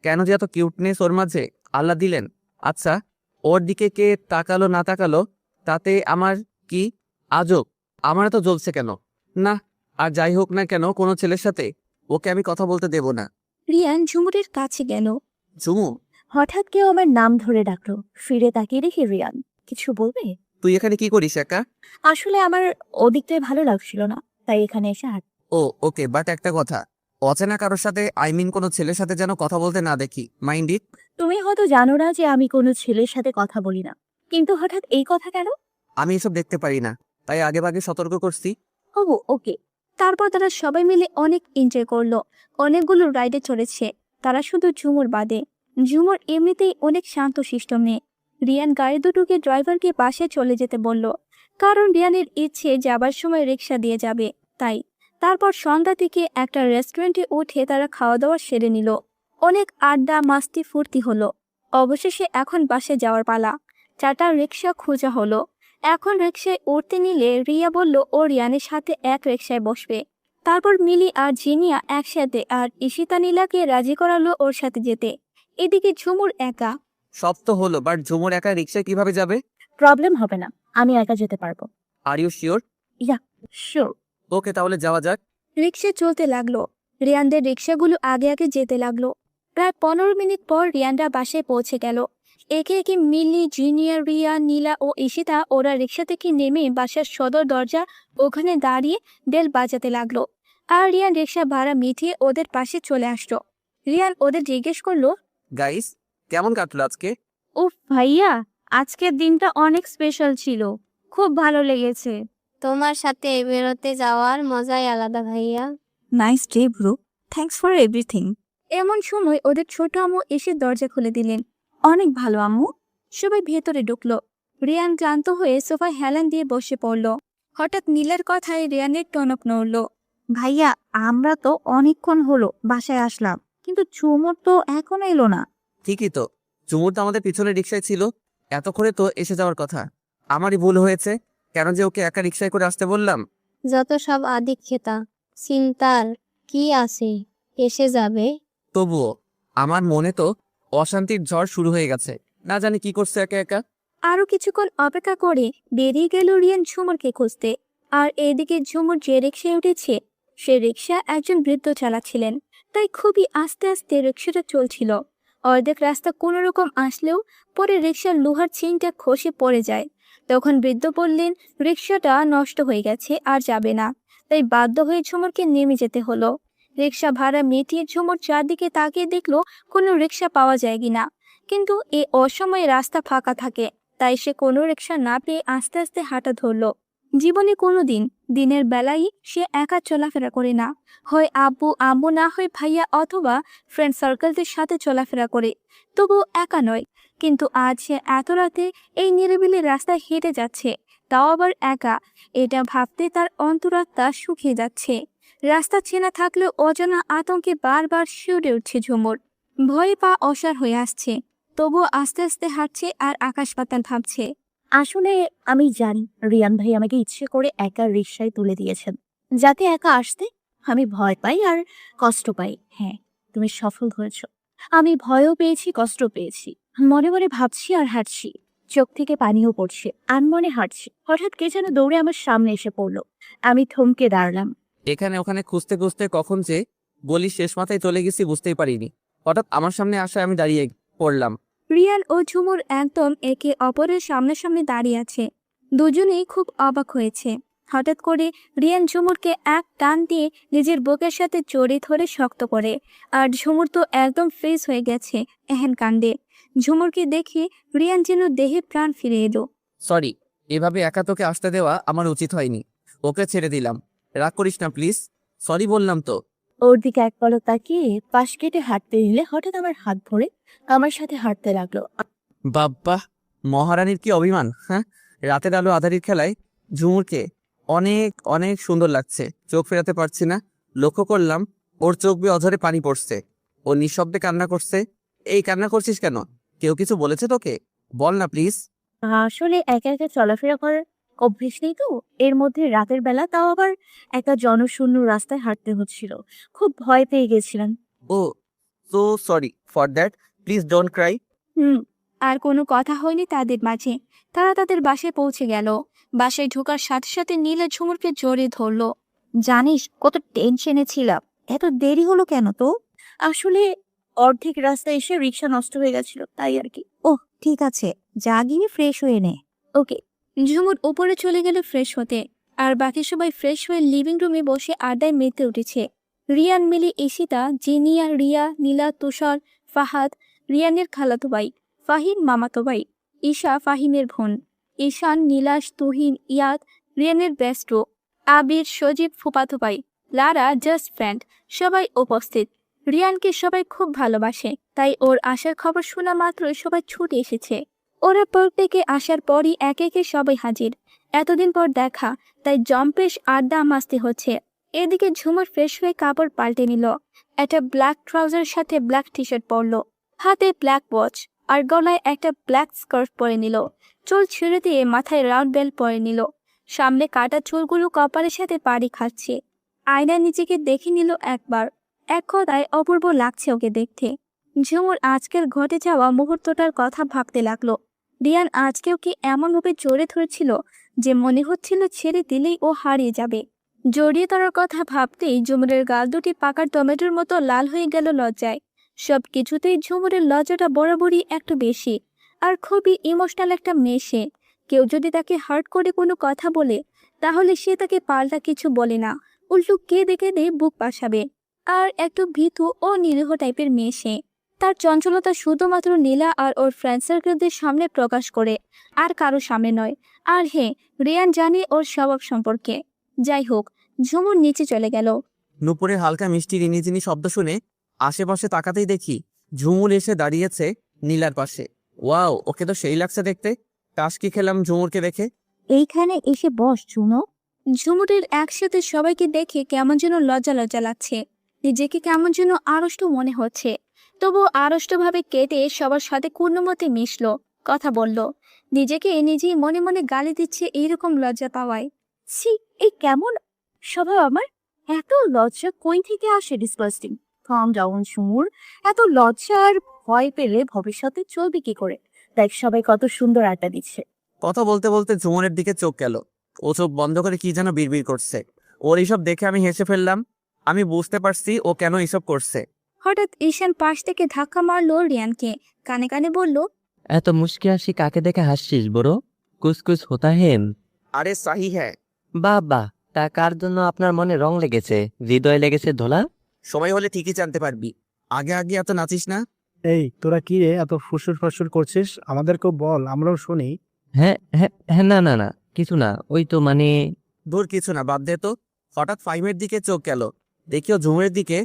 কেন? যে এত কিউটনেস ওর মাঝে আল্লাহ দিলেন। আচ্ছা, ওর দিকে কে তাকালো না তাকালো তাতে আমার কি? আজব, আমার তো জ্বলছে কেন? না, আর যাই হোক না কেন, কোনো ছেলের সাথে ওকে আমি কথা বলতে দেব না। রিয়ান ঝুমুরের কাছে গেল। ঝুমু, হঠাৎ কেউ আমার নাম ধরে ডাকলো। ফিরে তাকিয়ে দেখি রিয়ান। কিছু বলবে? তুই এখানে কি করিস একা? আসলে আমার ওদিকটাই ভালো লাগছিল না, তাই এখানে এসে ও ওকে, বাট একটা কথা, অচেনা কারোর সাথে, আই মিন কোনো ছেলের সাথে যেন কথা বলতে না দেখি, মাইন্ড ইট। তুমি হয়তো জানো না যে আমি কোনো ছেলের সাথে কথা বলি না, কিন্তু হঠাৎ এই কথা কেন? আমি এসব দেখতে পারি না, তাই আগে ভাগে সতর্ক করছি। ও ওকে। তারপর তারা সবাই মিলে অনেক এনজয় করলো। অনেকগুলো রাইডে চড়েছে, তারা শুধু ঝুমুর বাদে। ঝুমুর এমনিতেই অনেক শান্তশিষ্ট মেয়ে। রিয়ান গাড়ি দুটোকে ড্রাইভারকে পাশে চলে যেতে বলল, কারণ রিয়ানের ইচ্ছে যাবার সময় রিক্সা দিয়ে যাবে, তাই। তারপর সন্ধ্যা থেকে একটা রেস্টুরেন্টে উঠে তারা খাওয়া দাওয়া সেরে নিল। অনেক আড্ডা মাস্তি ফুর্তি হলো। অবশেষে এখন বাসে যাওয়ার পালা। 4টা রিক্সা খোঁজা হলো। এখন রিক্সায় উঠতে নিলে রিয়া বলল ও রিয়ানের সাথে এক রিক্সায় বসবে। তারপর মিলি আর জিনিয়া একসাথে, আর ঈশিতা নীলাকে রাজি করালো ওর সাথে যেতে। এদিকে ঝুমুর একা। সব তো হলো, বাট ঝুমুর একা রিক্সায় কিভাবে যাবে? প্রবলেম হবে না, আমি একা যেতে পারবো। Are you sure? Sure. Okay, তাহলে যাওয়া যাক। রিক্সা চলতে লাগলো। রিয়ানদের রিক্সাগুলো আগে আগে যেতে লাগলো। প্রায় 15 মিনিট পর রিয়ানরা বাসায় পৌঁছে গেল। একে একে মিলি, জুনিয়র, রিয়া, নীলা ও ঈশিতা ওরা রিক্সা থেকে নেমে বাসার সদর দরজা ওখানে দাঁড়িয়ে বেল বাজাতে লাগলো। আর রিয়ান রিক্সা ভাড়া মিটিয়ে ওদের পাশে চলে আসলো। রিয়ান ওদের জিজ্ঞেস করলো, গাইস, কেমন কাটলো আজকে? উফ ভাইয়া, আজকের দিনটা অনেক স্পেশাল ছিল, খুব ভালো লেগেছে। তোমার সাথে বেরোতে যাওয়ার মজাই আলাদা ভাইয়া। Nice day bro, thanks for everything. এমন সময় ওদের ছোট আম্মু এসে দরজা খুলে দিলেন। অনেক ভালো আম্মু। সবাই ভেতরে ঢুকলো। রিয়ান ক্লান্ত হয়ে সোফায় হেলান দিয়ে বসে পড়ল। হঠাৎ নীলার কথায় রিয়ানের টনক নড়ল। ভাইয়া, আমরা তো অনেকক্ষণ হলো বাসায় আসলাম, কিন্তু ঝুমুর তো এখনো এলো না। ঠিকই তো, ঝুমুর তো আমাদের পিছনে রিক্সায় ছিল, এতক্ষণে তো এসে যাওয়ার কথা। আমারই ভুল হয়েছে, কেন যে ওকে একা রিক্সায় করে আসতে বললাম। যত সব আদিক্ষেতা, চিন্তার কি আছে, এসে যাবে। তবুও আমার মনে তো অশান্তির ঝড় শুরু হয়ে গেছে, না জানি কি করছে একা একা। আরো কিছুক্ষণ অপেক্ষা করে বেরিয়ে গেল রিয়ান ঝুমুরকে খুঁজতে। আর এদিকে ঝুমুর যে রিক্সায় উঠেছে সে রিক্সা একজন বৃদ্ধ চালাচ্ছিলেন, তাই খুবই আস্তে আস্তে রিক্সাটা চলছিল। অর্ধেক রাস্তা কোনো রকম আসলেও পরে রিক্সার লোহার চেইনটা খসে পড়ে যায়। তখন বৃদ্ধ বললেন রিক্সাটা নষ্ট হয়ে গেছে, আর যাবে না। তাই বাধ্য হয়ে ঝুমুরকে নেমে যেতে হলো। রিক্সা ভাড়া মিটিয়ে ঝুমুর চারদিকে তাকিয়ে দেখলো কোনো রিক্সা পাওয়া যায় কিনা, কিন্তু এই অসময়ে রাস্তা ফাঁকা থাকে। তাই সে কোনো রিক্সা না পেয়ে আস্তে আস্তে হাঁটা ধরলো। জীবনে কোনো দিনের বেলায় সে একা চলাফেরা করে না, হয় আব্বু আম্মু না হয় ভাইয়া অথবা ফ্রেন্ড সার্কেলদের সাথে চলাফেরা করে, তবুও একা নয়। কিন্তু আজ সে এত রাতে এই নিরিবিলি রাস্তায় হেঁটে যাচ্ছে, তাও আবার একা। এটা ভাবতে তার অন্তরাত্মা শুকিয়ে যাচ্ছে। রাস্তা চেনা থাকলেও অজানা আতঙ্কে বারবার শিউরে উঠছে ঝুমুর। ভয়ে পা অসাড় হয়ে আসছে, তবুও আস্তে আস্তে হাঁটছে আর আকাশ পাতাল ভাবছে। আসলে আমি জানি রিয়ান ভাই আমাকে ইচ্ছে করে একা রিকশায় তুলে দিয়েছেন, যাতে একা আসতে আমি ভয় পাই আর কষ্ট পাই। হ্যাঁ, তুমি সফল হয়েছ। আমি ভয়ও পেয়েছি, কষ্ট পেয়েছি। মনে মনে ভাবছি আর হাঁটছি, চোখ থেকে পানিও পড়ছে। আনমনে হাঁটছি, হঠাৎ কে যেন দৌড়ে আমার সামনে এসে পড়লো। আমি থমকে দাঁড়ালাম। এখানে ওখানে খুঁজতে খুঁজতে কখন যে গলির শেষ মাথায় চলে গেছি বুঝতেই পারিনি। হঠাৎ আমার সামনে আসায় আমি দাঁড়িয়ে পড়লাম। রিয়ান ও ঝুমুর একদম একে অপরের সামনাসামনি দাঁড়িয়ে আছে। দুজনেই খুব অবাক হয়েছে। হঠাৎ করে রিয়ান ঝুমুরকে এক টান দিয়ে নিজের বুকের সাথে জড়িয়ে ধরে শক্ত করে, আর ঝুমুর তো একদম ফ্রিজ হয়ে গেছে এহেন কাণ্ডে। ঝুমুরকে দেখে রিয়ান যেন দেহে প্রাণ ফিরে এলো। সরি, এভাবে একা তোকে আসতে দেওয়া আমার উচিত হয়নি। ওকে ছেড়ে দিলাম, রাগ করিস না প্লিজ। সরি বললাম তো। ওর দিকে এক পলক তাকিয়ে পাশ কেটে হাঁটতে নিলে হঠাৎ আমার হাত ধরে আমার সাথে হাঁটতে লাগলো। বাব্বা, মহারানীর কি অভিমান! হ্যাঁ, রাতের আলো আধারির খেলায় ঝুমুরকে অনেক অনেক সুন্দর লাগছে। চোখ ফেরাতে পারছি না। লক্ষ্য করলাম ওর চোখ বেয়ে অঝরে পানি পড়ছে। ও নিঃশব্দে কান্না করছে। এই কান্না করছিস কেন? কেউ কিছু বলেছে তোকে? বল না প্লিজ। আসলে একা একা চলাফেরা করার অভ্যেস নেই তো, এর মধ্যে রাতের বেলা, তাও আবার একটা জনশূন্য রাস্তায় হাঁটতে হচ্ছিল। খুব ভয় পেয়ে গেছিলাম। ও, so sorry for that. Please don't cry. আর কোনো কথা হয়নি তাদের মাঝে। তারা তাদের বাসায় পৌঁছে গেল। বাসায় ঢোকার সাথে সাথে নীলা ঝুমুরকে জড়িয়ে ধরলো। জানিস কত টেনশনে ছিলাম, এত দেরি হলো কেন তো? আসলে অর্ধেক রাস্তায় এসে রিক্সা নষ্ট হয়ে গেছিল, তাই আর কি। ওহ, ঠিক আছে, যা গিয়ে ফ্রেশ হয়ে নে। ওকে। ঝুমুর উপরে চলে গেল ফ্রেশ হতে, আর বাকি সবাই ফ্রেশ হয়ে লিভিং রুমে বসে আড্ডায় মেতে উঠেছে। রিয়ান, মিলি, ইশিতা, জিনিয়া, রিয়া, নীলা, তুষার, ফাহাদ রিয়ানের খালাতো ভাই, ফাহিম মামাতো ভাই, ঈশা ফাহিমের বোন, ঈশান, নীলাশ, তুহিন, ইয়াদ রিয়ানের বেস্ট, আবির, সজীব ফুফাতো ভাই, লারা জাস্ট ফ্রেন্ড, সবাই উপস্থিত। রিয়ানকে সবাই খুব ভালোবাসে, তাই ওর আসার খবর শোনা মাত্রই সবাই ছুটে এসেছে। ওরা পার্ক থেকে আসার পরই একে একে সবাই হাজির। এতদিন পর দেখা, তাই জম্পেশ আড্ডা মাস্তি হচ্ছে। এদিকে ঝুমুর ফ্রেশ হয়ে কাপড় পাল্টে নিল। একটা ব্ল্যাক ট্রাউজারের সাথে ব্ল্যাক টি শার্ট পরলো, হাতে ব্ল্যাক ওয়াচ আর গলায় একটা ব্ল্যাক স্কার্ট পরে নিল। চুল ছেড়ে দিয়ে মাথায় রাউন্ড বেল্ট পরে নিল। সামনে কাটা চুলগুলো কপালের সাথে পাড়ি খাচ্ছে। আয়নায় নিজেকে দেখে নিল একবার। এক কথায় অপূর্ব লাগছে ওকে দেখতে। ঝুমুর আজকের ঘটে যাওয়া মুহূর্তটার কথা ভাবতে লাগলো। রিয়ান আজকেও কি এমনভাবে জড়িয়ে ধরেছিল যে মনে হচ্ছিল ছেড়ে দিলেই ও হারিয়ে যাবে। জড়িয়ে ধরার কথা ভাবতেই ঝুমুরের গাল দুটি পাকার টমেটোর মতো লাল হয়ে গেল লজ্জায়। সব কিছুতেই ঝুমুরের লজ্জাটা বরাবরই একটু বেশি, আর খুবই ইমোশনাল একটা মেয়ে সে। কেউ যদি তাকে হার্ট করে কোনো কথা বলে, তাহলে সে তাকে পাল্টা কিছু বলে না, উল্টো কেঁদে কেঁদে বুক পাসাবে। আর একটু ভীতু ও নিরীহ টাইপের মেয়ে সে। তার চঞ্চলতা শুধুমাত্র নীলা আর ওর ফ্রেন্ড সার্কেলদের সামনে প্রকাশ করে, আর কারো সামনে নয়। আর হ্যাঁ, রিয়ান জানে ওর স্বভাব সম্পর্কে। যাই হোক, ঝুমুর নিচে চলে গেল। নুপুরের হালকা মিষ্টি রিনিঝিনি শব্দ শুনে আশেপাশে তাকাতেই দেখি ঝুমুর এসে দাঁড়িয়েছে নীলার পাশে। ওয়াও, ওকে তো সেই লাগছে দেখতে। কাশ কি খেলাম ঝুমুরকে দেখে। এইখানে এসে বস চুনো। ঝুমুরের একসাথে সবাইকে দেখে কেমন যেন লজ্জা লজ্জা লাগছে। নিজেকে কেমন যেন আড়ষ্ট মনে হচ্ছে। তবু আড়ষ্টভাবে কেটে সবার সাথে কোনোমতে মিশলো, কথা বলল। নিজেকে নিজেই মনে মনে গালি দিচ্ছে এইরকম লজ্জা পাওয়ায়। ছি, এই কেমন স্বভাব আমার! এত লজ্জা কই থেকে আসে? ডিসগাস্টিং। কাম ডাউন সুমুর, এত লজ্জা আর ভয় পেলে ভবিষ্যতে চলবে কি করে? দেখ সবাই কত সুন্দর আড্ডা দিচ্ছে। কথা বলতে বলতে ঝুমুরের দিকে চোখ গেল। ও চোখ বন্ধ করে কি যেন বিড়বিড় করছে। ওর এইসব দেখে আমি হেসে ফেললাম। আমি বুঝতে পারছি ও কেন এইসব করছে। হঠাৎ ঈশান পাশ থেকে ধাক্কা মারলো রিয়ানকে, কানে কানে বলল, এত মুচকি হাসি কাকে দেখে হাসছিস বড়? কুসকুস হোতা হেন। আরে সাহি হ্যাঁ। বাহ বাহ, তা কার জন্য আপনার মনে রং লেগেছে, হৃদয় লেগেছে ধোলা? সময় হলে ঠিকই জানতে পারবি। আগে আগে এত নাচিস না। এই তোরা কি রে এত ফুসুর ফাসুর করছিস? আমাদেরকেও বল, আমরাও শুনি। হ্যাঁ হ্যাঁ হ্যাঁ, না না না, কিছু না, ওই তো মানে। দূর কিছু না, বাদ দে তো। হঠাৎ ফাহিমের দিকে চোখ গেল, দেখিও ঝুমুরের দিকে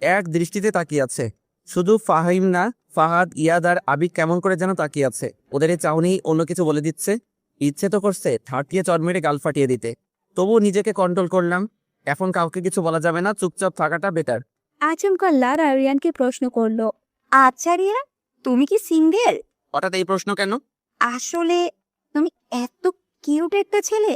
এক দৃষ্টিতে তাকিয়ে আছে। শুধু ফাহিম না, ফাহাদ, ইয়াদ আর আবিক কেমন করে যেন তাকিয়ে আছে। ওদের এই চাউনি অন্য কিছু বলে দিচ্ছে। ইচ্ছে তো করছে ঠাটিয়ে চড় মেরে গাল ফাটিয়ে দিতে, তবুও নিজেকে কন্ট্রোল করলাম। এখন কাউকে কিছু বলা যাবে না, চুপচাপ থাকাটা বেটার। আচমকা লারা রিয়ানকে প্রশ্ন করলো, আচ্ছা রিয়া, তুমি কি সিঙ্গেল? হঠাৎ এই প্রশ্ন কেন? আসলে তুমি এত কিউট একটা ছেলে,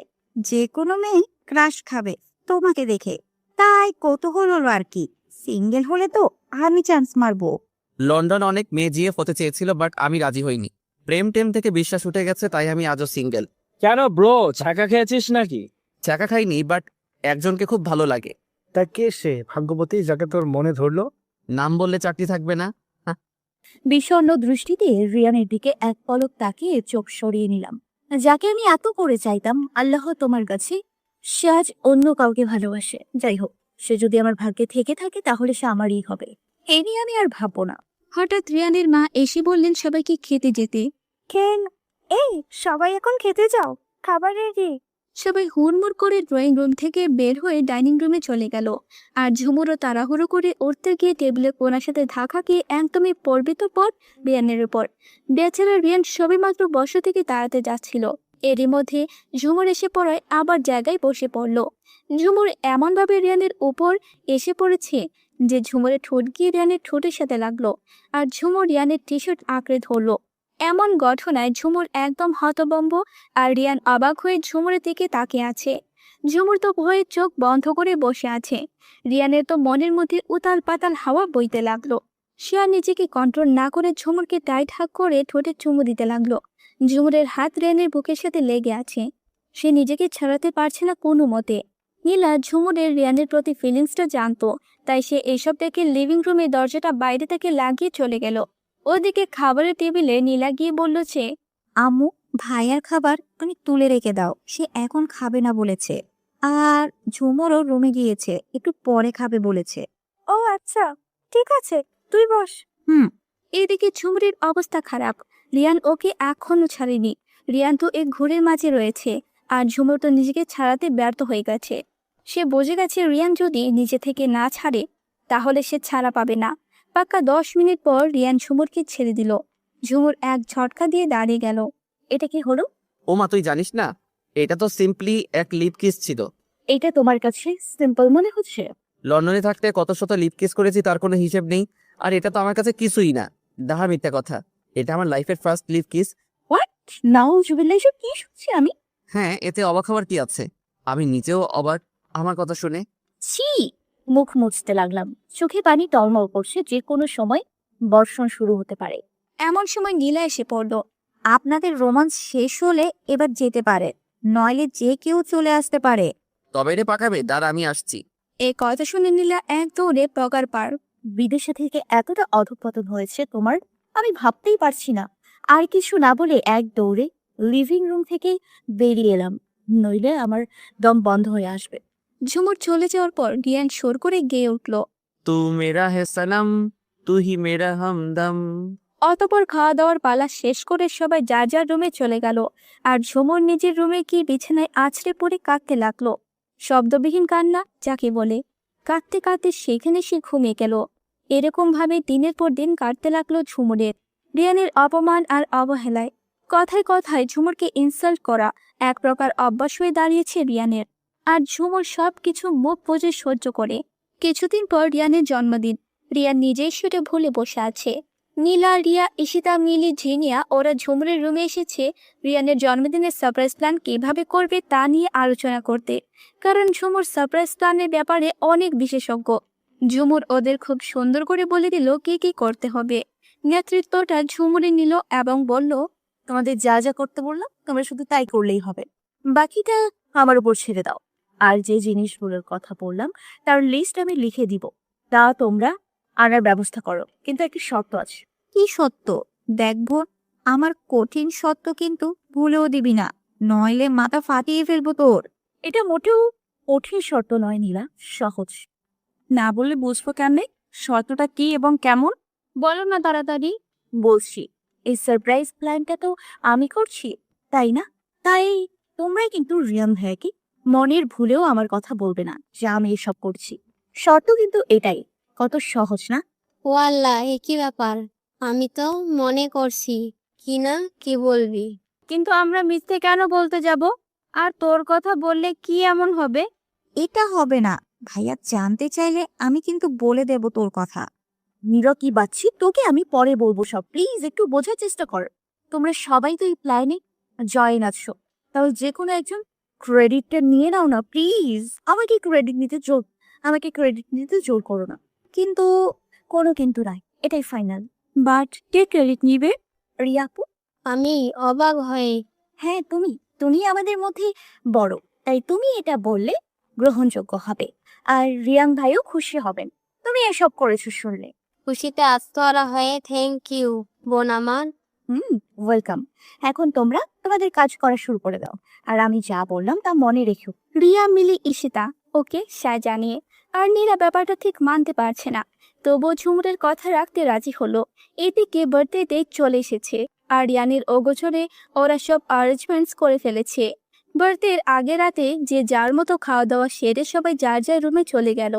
যে কোনো মেয়ে ক্রাশ খাবে তোমাকে দেখে, তাই কৌতূহল হলো আর কি। সিঙ্গেল হলে তো আমি চান্স মারবো। লন্ডন অনেক মেয়ে জিয়ে হতে চেয়েছিল, বাট আমি রাজি হইনি। প্রেম টেম থেকে বিশ্বাস উঠে গেছে, তাই আমি আজও সিঙ্গেল। কেন ব্রো, ছাকা খেয়েছিস নাকি? চাকা খাইনি, বাট একজনকে খুব ভালো লাগে। তা কে সে ভাগ্যবতী যাকে তোর মনে ধরলো? নাম বললে চাকরি থাকবে না। বিষণ্ণ দৃষ্টিতে রিয়ানের দিকে এক পলক তাকিয়ে চোখ সরিয়ে নিলাম। যাকে আমি এত করে চাইতাম আল্লাহ তোমার কাছে, সে আজ অন্য কাউকে ভালোবাসে। যাই হোক, সে যদি আমার ভাগ্যে থেকে থাকে তাহলে সে আমারই হবে, এ নিয়ে আমি আর ভাববো না। হঠাৎ রিয়ানের মা এসে বললেন সবাইকে খেতে যেতে। কেন? এই সবাই এখন খেতে যাও, খাবার রেডি। সবাই হুড়মুড় করে ড্রয়িং রুম থেকে বের হয়ে ডাইনিং রুমে চলে গেল। আর ঝুমুরও তাড়াহুড়ো করে উঠতে গিয়ে টেবিলে কোনার সাথে ধাক্কা খেয়ে একদমই পড়বে তো পর রিয়ানের উপর। বেচারা রিয়ান সবেমাত্র বসা থেকে দাঁড়াতে যাচ্ছিল, এরই মধ্যে ঝুমুর এসে পড়ায় আবার জায়গায় বসে পড়ল। ঝুমুর এমনভাবে রিয়ানের উপর এসে পড়েছে যে ঝুমুরের ঠোঁট গিয়ে রিয়ানের ঠোঁটের সাথে লাগলো, আর ঝুমুর রিয়ানের টি শার্ট আঁকড়ে ধরলো। এমন ঘটনায় ঝুমুর একদম হতভম্ব, আর রিয়ান অবাক হয়ে ঝুমুরের দিকে তাকিয়ে আছে। ঝুমুর তো ভয়ে চোখ বন্ধ করে বসে আছে। রিয়ানের তো মনের মধ্যে উতাল পাতাল হাওয়া বইতে লাগলো। সে আর নিজেকে কন্ট্রোল না করে ঝুমুরকে টাইট হাত করে ঠোঁটে চুমু দিতে লাগলো। ঝুমুরের হাত রিয়ানের বুকের সাথে লেগে আছে, সে নিজেকে ছাড়াতে পারছে না কোনো মতে। নীলা ঝুমুরের রিয়ানের প্রতি ফিলিংসটা জানতো, তাই সে এসব দেখে লিভিং রুমের দরজাটা বাইরে থেকে লাগিয়ে চলে গেল। ওদিকে খাবারের টেবিলে নীলা গিয়ে বলল যে, আম্মু, ভাইয়ার খাবার তুমি তুলে রেখে দাও, সে এখন খাবে না বলেছে। আর ঝুমুরও রুমে গিয়েছে, একটু পরে খাবে বলেছে। ও আচ্ছা, ঠিক আছে, তুই বস। এদিকে ঝুমুরের অবস্থা খারাপ। রিয়ান ওকে এখনো ছাড়েনি। রিয়ান তো এক ঘোরের মাঝে রয়েছে, আর ঝুমুর তো নিজেকে ছাড়াতে ব্যর্থ হয়ে গেছে। সে বুঝে গেছে রিয়ান যদি নিজে থেকে না ছাড়ে তাহলে সে ছাড়া পাবে না। পাক্কা 10 মিনিট পর রিয়ান ঝুমুরকে ছেড়ে দিল। ঝুমুর এক ঝটকা দিয়ে দাঁড়িয়ে গেল। এটা কি হলো? ও মা, তুই জানিস না, এটা তো সিম্পলি এক লিপ কিস ছিল। এটা তোমার কাছে সিম্পল মনে হচ্ছে? লন্ডনে থাকতে কত শত লিপ কিস করেছি তার কোনো হিসেব নেই, আর এটা তো আমার কাছে কিছুই না। দাহা মিথ্যা কথা, এটা আমার লাইফের ফার্স্ট লিপ কিস। হোয়াট? নাউজুবিল্লাহ, এসব কি শুনছি আমি? হ্যাঁ, এতে অবাক হওয়ার কি আছে? আমি নিজেও অবাক আমার কথা শুনে। ছি! মুখ মুছতে লাগলাম, চোখে পানি টলমল করছে, যে কোনো সময় বর্ষণ শুরু হতে পারে। এমন সময় নীলা এসে পড়ল। আপনাদের রোমান্স শেষ হলে এবার যেতে পারে, নইলে যে কেউ চলে আসতে পারে। তবে রে পাকাবে, দাঁড়া আমি আসছি। এই কথা শুনে নীলা এক দৌড়ে পগার পার। বিদেশে থেকে এতটা অধঃপতন হয়েছে তোমার, আমি ভাবতেই পারছি না। আর কিছু না বলে এক দৌড়ে লিভিং রুম থেকে বেরিয়ে এলাম, নইলে আমার দম বন্ধ হয়ে আসবে। ঝুমুর চলে যাওয়ার পর রিয়ান সোর করে গেয়ে উঠল। তু মেরা হে সনম, তু হি মেরা হামদম। অতপর খাওয়া দাওয়ার পালা শেষ করে সবাই যার যার রুমে চলে গেল, আর ঝুমুর নিজের রুমে গিয়ে বিছানায় আছড়ে পড়ে কাঁদতে লাগলো। শব্দবিহীন কান্না যাকে বলে। কাঁদতে কাঁদতে সেখানে সে ঘুমিয়ে গেল। এরকম ভাবে দিনের পর দিন কাটতে লাগলো ঝুমুরের। রিয়ানের অপমান আর অবহেলায়, কথায় কথায় ঝুমুরকে ইনসাল্ট করা এক প্রকার অভ্যাস হয়ে দাঁড়িয়েছে রিয়ানের। আর ঝুমুর সবকিছু মুখ বুজে সহ্য করে। কিছুদিন পর রিয়ানের জন্মদিন। রিয়ান নিজেই সেটা ভুলে বসে আছে। নীলা, রিয়া, ঈশিতা, মিলি, ঝিনিয়া ওরা ঝুমুরের রুমে এসেছে রিয়ানের জন্মদিনের সারপ্রাইজ প্ল্যান কিভাবে করবে তা নিয়ে আলোচনা করতে, কারণ ঝুমুর সারপ্রাইজ প্ল্যানের ব্যাপারে অনেক বিশেষজ্ঞ। ঝুমুর ওদের খুব সুন্দর করে বলে দিল কি কি করতে হবে। নেতৃত্বটা ঝুমুরে নিল এবং বলল, তোমাদের যা যা করতে বললাম তোমরা শুধু তাই করলেই হবে, বাকিটা আমার উপর ছেড়ে দাও। আর যে জিনিসগুলোর কথা বললাম তার লিস্ট আমি লিখে দিব, তা তোমরা আনার ব্যবস্থা করো, কিন্তু একটা শর্ত আছে। কি সত্য? দেখবো, আমার কঠিন সত্য কিন্তু ভুলেও দিবি না, নইলে মাথা ফাটিয়ে ফেলবো তোর। এটা মোটেও কঠিন শর্ত নয় নীলা, সহজ। না বললে বুঝবো কেমনে শর্তটা কি এবং কেমন? বলো না তাড়াতাড়ি। বলছি, এই সারপ্রাইজ প্ল্যানটা তো আমি করছি, তাই না? তাই তোমরাই কিন্তু রিয়ান ভাইয়াকে মনের ভুলেও আমার কথা বলবে না যে আমি এসব করছি। শর্ত কিন্তু এটাই। কত সহজ না? ও আল্লাহ, এ কি ব্যাপার? আমি তো মনে করছি কি না কি বলবি। কিন্তু আমরা মিথ্যে কেন বলতে যাব? আর তোর কথা বললে কি এমন হবে? এটা হবে না। ভাইয়া জানতে চাইলে আমি কিন্তু বলে দেব তোর কথা। নীরা কি বাচ্চি, তোকে আমি পরে বলবো সব। প্লিজ একটু বোঝার চেষ্টা কর। তোমরা সবাই তো এই প্ল্যানে জয়েন আছো, তাহলে যে কোনো একজন ক্রেডিটটা নিয়ে নাও না প্লিজ। আমাকে ক্রেডিট নিতে জোর করো না। কিন্তু কোনো কিন্তু নাই, এটাই ফাইনাল। বাট কে ক্রেডিট নিবে? রিয়া আপু। আমি অবাক হয়ে হ্যাঁ তুমি, তুমি আমাদের মধ্যে বড়, তাই তুমি এটা বললে গ্রহণযোগ্য হবে, আর রিয়াং ভাইও খুশি হবেন তুমি এসব করেছো শুনলে। খুশিতে আস্তরা হয়ে থ্যাংক ইউ বোন আমার। ওয়েলকাম। এখন তোমরা তোমাদের কাজ করা শুরু করে দাও, আর আমি যা বললাম তা মনে রেখো। রিয়া, মিলি, ঈশিতা ওকে জানিয়ে আর নীরা ব্যাপারটা ঠিক মানতে পারছে না, তবুও ঝুমুরের কথা রাখতে রাজি হলো। এদিকে বার্থডে ডেট চলে এসেছে আর রিয়ানের অগোচরে ওরা সব অ্যারেঞ্জমেন্টস করে ফেলেছে। বার্থডের আগে রাতে যে যার মতো খাওয়া দাওয়া সেরে সবাই যার যার রুমে চলে গেল।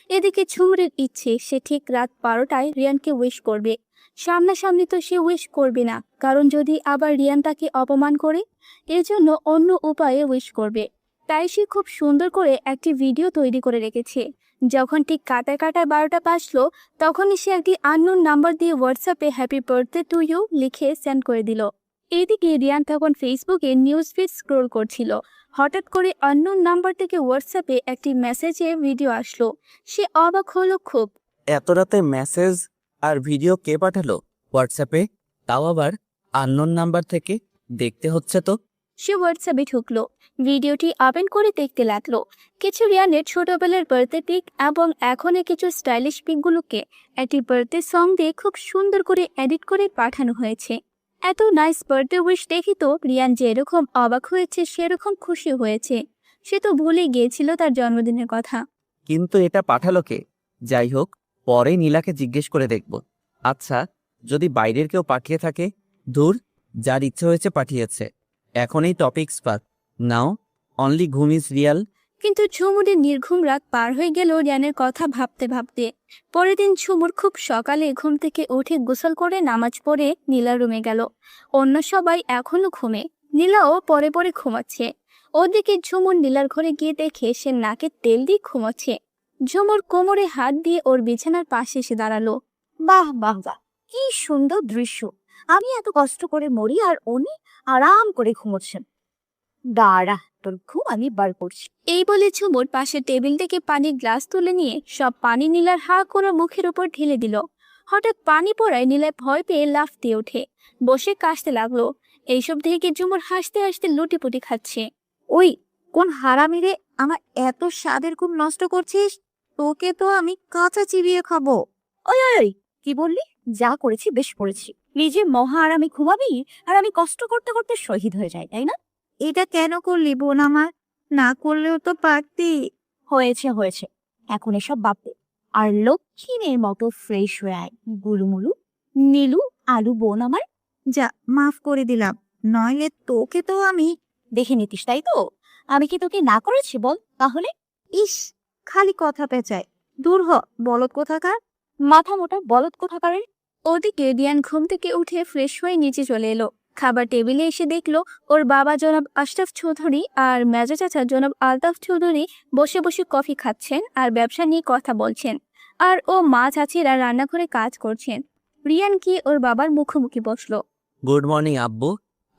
এদিকে ঝুমুরের ইচ্ছে সে ঠিক রাত 12টায় রিয়ানকে উইশ করবে। সামনাসামনি তো সে উইশ করবে না, কারণ যদি আবার রিয়ান তাকে অপমান করে, এজন্য অন্য উপায়ে উইশ করবে। তাই সে খুব সুন্দর করে একটি ভিডিও তৈরি করে রেখেছে। যখন ঠিক কাটায় 12টা বাজলো, তখনই সে একটি আননোন নাম্বার দিয়ে হোয়াটসঅ্যাপে হ্যাপি বার্থডে টু ইউ লিখে সেন্ড করে দিল। এদিকে রিয়ান তখন ফেসবুকে নিউজ ফিড স্ক্রোল করছিল। হঠাৎ করে আননোন নাম্বার থেকে হোয়াটসঅ্যাপে একটি মেসেজে ভিডিও আসলো। সে অবাক হলো খুব। এত রাতে মেসেজ আর ভিডিও কে পাঠালো হোয়াটসঅ্যাপে, তাও আবার আননোন নাম্বার থেকে? দেখতে হচ্ছে তো। সে হোয়াটসঅ্যাপে ঢুকলো, ভিডিওটি ওপেন করে দেখতে লাগলো। কিছু রিয়ানের ছোটবেলার বার্থডে পিক এবং এখনের কিছু স্টাইলিশ পিকগুলোকে একটি বার্থডে সং দিয়ে খুব সুন্দর করে এডিট করে পাঠানো হয়েছে। এত নাইস বার্থডে উইশ দেখি তো রিয়ান যেরকম অবাক হয়েছে সেরকম খুশি হয়েছে। সে তো ভুলে গিয়েছিল তার জন্মদিনের কথা। কিন্তু এটা পাঠালো কে? যাই হোক, পরে নীলাকে জিজ্ঞেস করে দেখব। আচ্ছা, যদি বাইরের কেউ পাঠিয়ে থাকে? দূর, যার ইচ্ছে হয়েছে পাঠিয়েছে। এখন এই টপিক স্পার্ক নাও, অনলি ঘুম ইজ রিয়াল। কিন্তু ঝুমুরের নির্ঘুম রাত পার হয়ে গেল রিয়ানের কথা ভাবতে ভাবতে। পরের দিন ঝুমুর খুব সকালে ঘুম থেকে উঠে গোসল করে নামাজ পড়ে নীলার রুমে গেল। অন্য সবাই এখনো ঘুমে, নীলাও পরে পরে ঘুমাচ্ছে। ওদিকে ঝুমুর নীলার ঘরে গিয়ে দেখে সে নাকে তেল দিয়ে ঘুমাচ্ছে। ঝুমুর কোমরে হাত দিয়ে ওর বিছানার পাশে এসে দাঁড়ালো। বাহ বাহ বাহ, কি সুন্দর দৃশ্য। আমি এত কষ্ট করে মরি আর উনি আরাম করে ঘুমোচ্ছেন। দাঁড়া, তোর ঘুম আমি বার করছি। এই বলে ঝুমুর পাশের টেবিল থেকে পানির গ্লাস তুলে নিয়ে সব পানি নীলার হা করে মুখের উপর ঢেলে দিল। হঠাৎ পানি পড়ায় নীলায় ভয় পেয়ে লাফ দিয়ে ওঠে, বসে কাশতে লাগলো। এইসব দেখে ঝুমুর হাসতে হাসতে লুটিপুটি খাচ্ছে। ওই কোন হারামিরে আমার এত স্বাদের ঘুম নষ্ট করছিস? তোকে তো আমি কাঁচা চিবিয়ে খাবো। ওই ওই ওই, কি বললি? যা করেছি বেশ করেছি। নিজে মহা আরামে ঘুমাবি আর আমি কষ্ট করতে করতে শহীদ হয়ে যাই, তাই না? এটা কেন করলি বোন আমার? না করলেও তো পারতি। হয়েছে হয়েছে, এখন এসব বাদ দে আর লক্ষ্মীনের মতো ফ্রেশ হয়ে আয়। গুলুমুলু, নীলু, আলু বোন আমার, যা মাফ করে দিলাম, নইলে তোকে তো আমি দেখে নিতিস, তাই তো? আমি কি তোকে না করেছি বল তাহলে? ইস, খালি কথা পেঁচায়। দূর হ বলদ কোথাকার, মাথা মোটা বলদ কোথাকারের। ওদিকে রিয়ান ঘুম থেকে উঠে ফ্রেশ হয়ে নিচে চলে এলো। খাবার টেবিলে এসে দেখলো ওর বাবা জনাব আশরাফ চৌধুরী আর মেজো চাচা জনাব আলতাফ চৌধুরী বসে বসে কফি খাচ্ছেন আর ব্যবসা নিয়ে কথা বলছেন। আর ও মা চাচিরা রান্নাঘরে কাজ করছেন। রিয়ান কি ওর বাবার মুখোমুখি বসলো। গুড মর্নিং আব্বু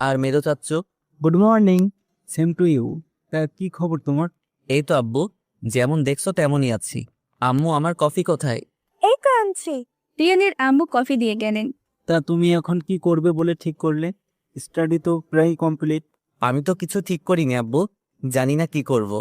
আর মেদো চাচ্চু। Good morning. Same to you. তা কি খবর তোমার? এই তো আব্বু, যেমন দেখছো তেমনই আছি। আম্মু, আমার কফি কোথায়? এই তো আনছি। রিয়ানের আম্মু কফি দিয়ে গেলেন। তা তুমি এখন কি করবে বলে ঠিক করলে? স্টাডি তো প্রায় কমপ্লিট। আমি তো কিছু ঠিক করিনি আব্বু, জানি না কি করব।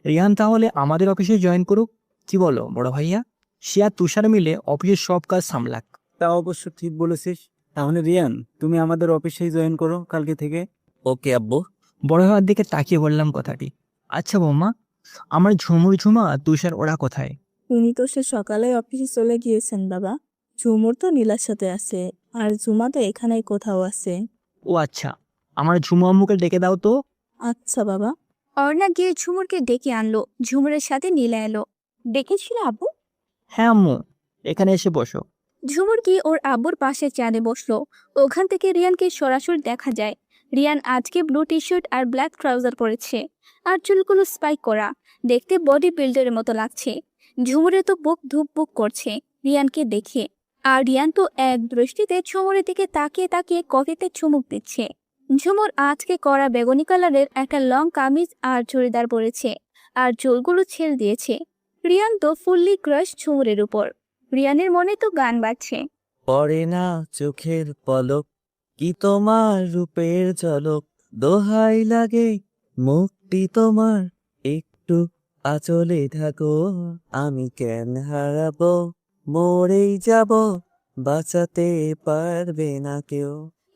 রিয়ান তাহলে আমাদের অফিসে জয়েন করুক, কি বলো বড় ভাইয়া? সে আর তুষার মিলে অফিসের সব কাজ সামলাক। তা অবশ্য ঠিক বলেছিস। তাহলে রিয়ান, তুমি আমাদের অফিসেই জয়েন করো কালকে থেকে। ওকে আব্বু। বড় ভাইয়ার দিকে তাকিয়ে বললাম কথাটি। আচ্ছা বৌমা, আমার ঝুমুর ঝুমা তুষার ওরা কোথায়? উনি তো সে সকালে অফিসে চলে গিয়েছেন বাবা। ঝুমুর তো নীলার সাথে আছে, আর ঝুমা তো এখানেই কোথাও আছে। ও আচ্ছা, আমার ঝুমু আম্মুকে ডেকে দাও তো। আচ্ছা বাবা। অর্ণা গিয়ে ঝুমুরকে ডেকে আনলো। ঝুমুরের সাথে নীলা এলো। ডেকেছিল আব্বু? হ্যাঁ আম্মু, এখানে এসে বসো। ঝুমুর গিয়ে ওর আব্বুর পাশে চেয়ারে বসলো। ওখান থেকে রিয়ানকে সরাসরি দেখা যায়। রিয়ান আজকে ব্লু টি শার্ট আর ব্ল্যাক ট্রাউজার পরেছে, আর চুলগুলো স্পাইক করা, দেখতে বডি বিল্ডারের মতো লাগছে। ঝুমুরের তো বুক ধুপ বুক করছে রিয়ানকে দেখে, আর রিয়ান তো এক দৃষ্টিতে ঝুমুরের দিকে তাকিয়ে তাকিয়ে কফিতে চুমুক দিচ্ছে। ঝুমুর আজকে কড়া বেগুনি কালারের একটা লং কামিজ আর চুড়িদার পরেছে, আর চুলগুলো ছেড়ে দিয়েছে। রিয়ান তো ফুললি ক্রাশ ঝুমুরের উপর। রিয়ানের মনে তো গান বাজছে। পড়ে না চোখের পলক, কি তোমার রূপের ঝলক, দোহাই লাগে মুক্তি তোমার, একটু আঁচলে থাকো, আমি কেন হারাবো, মরেই যাব, বাঁচাতে পারবে না কেউ।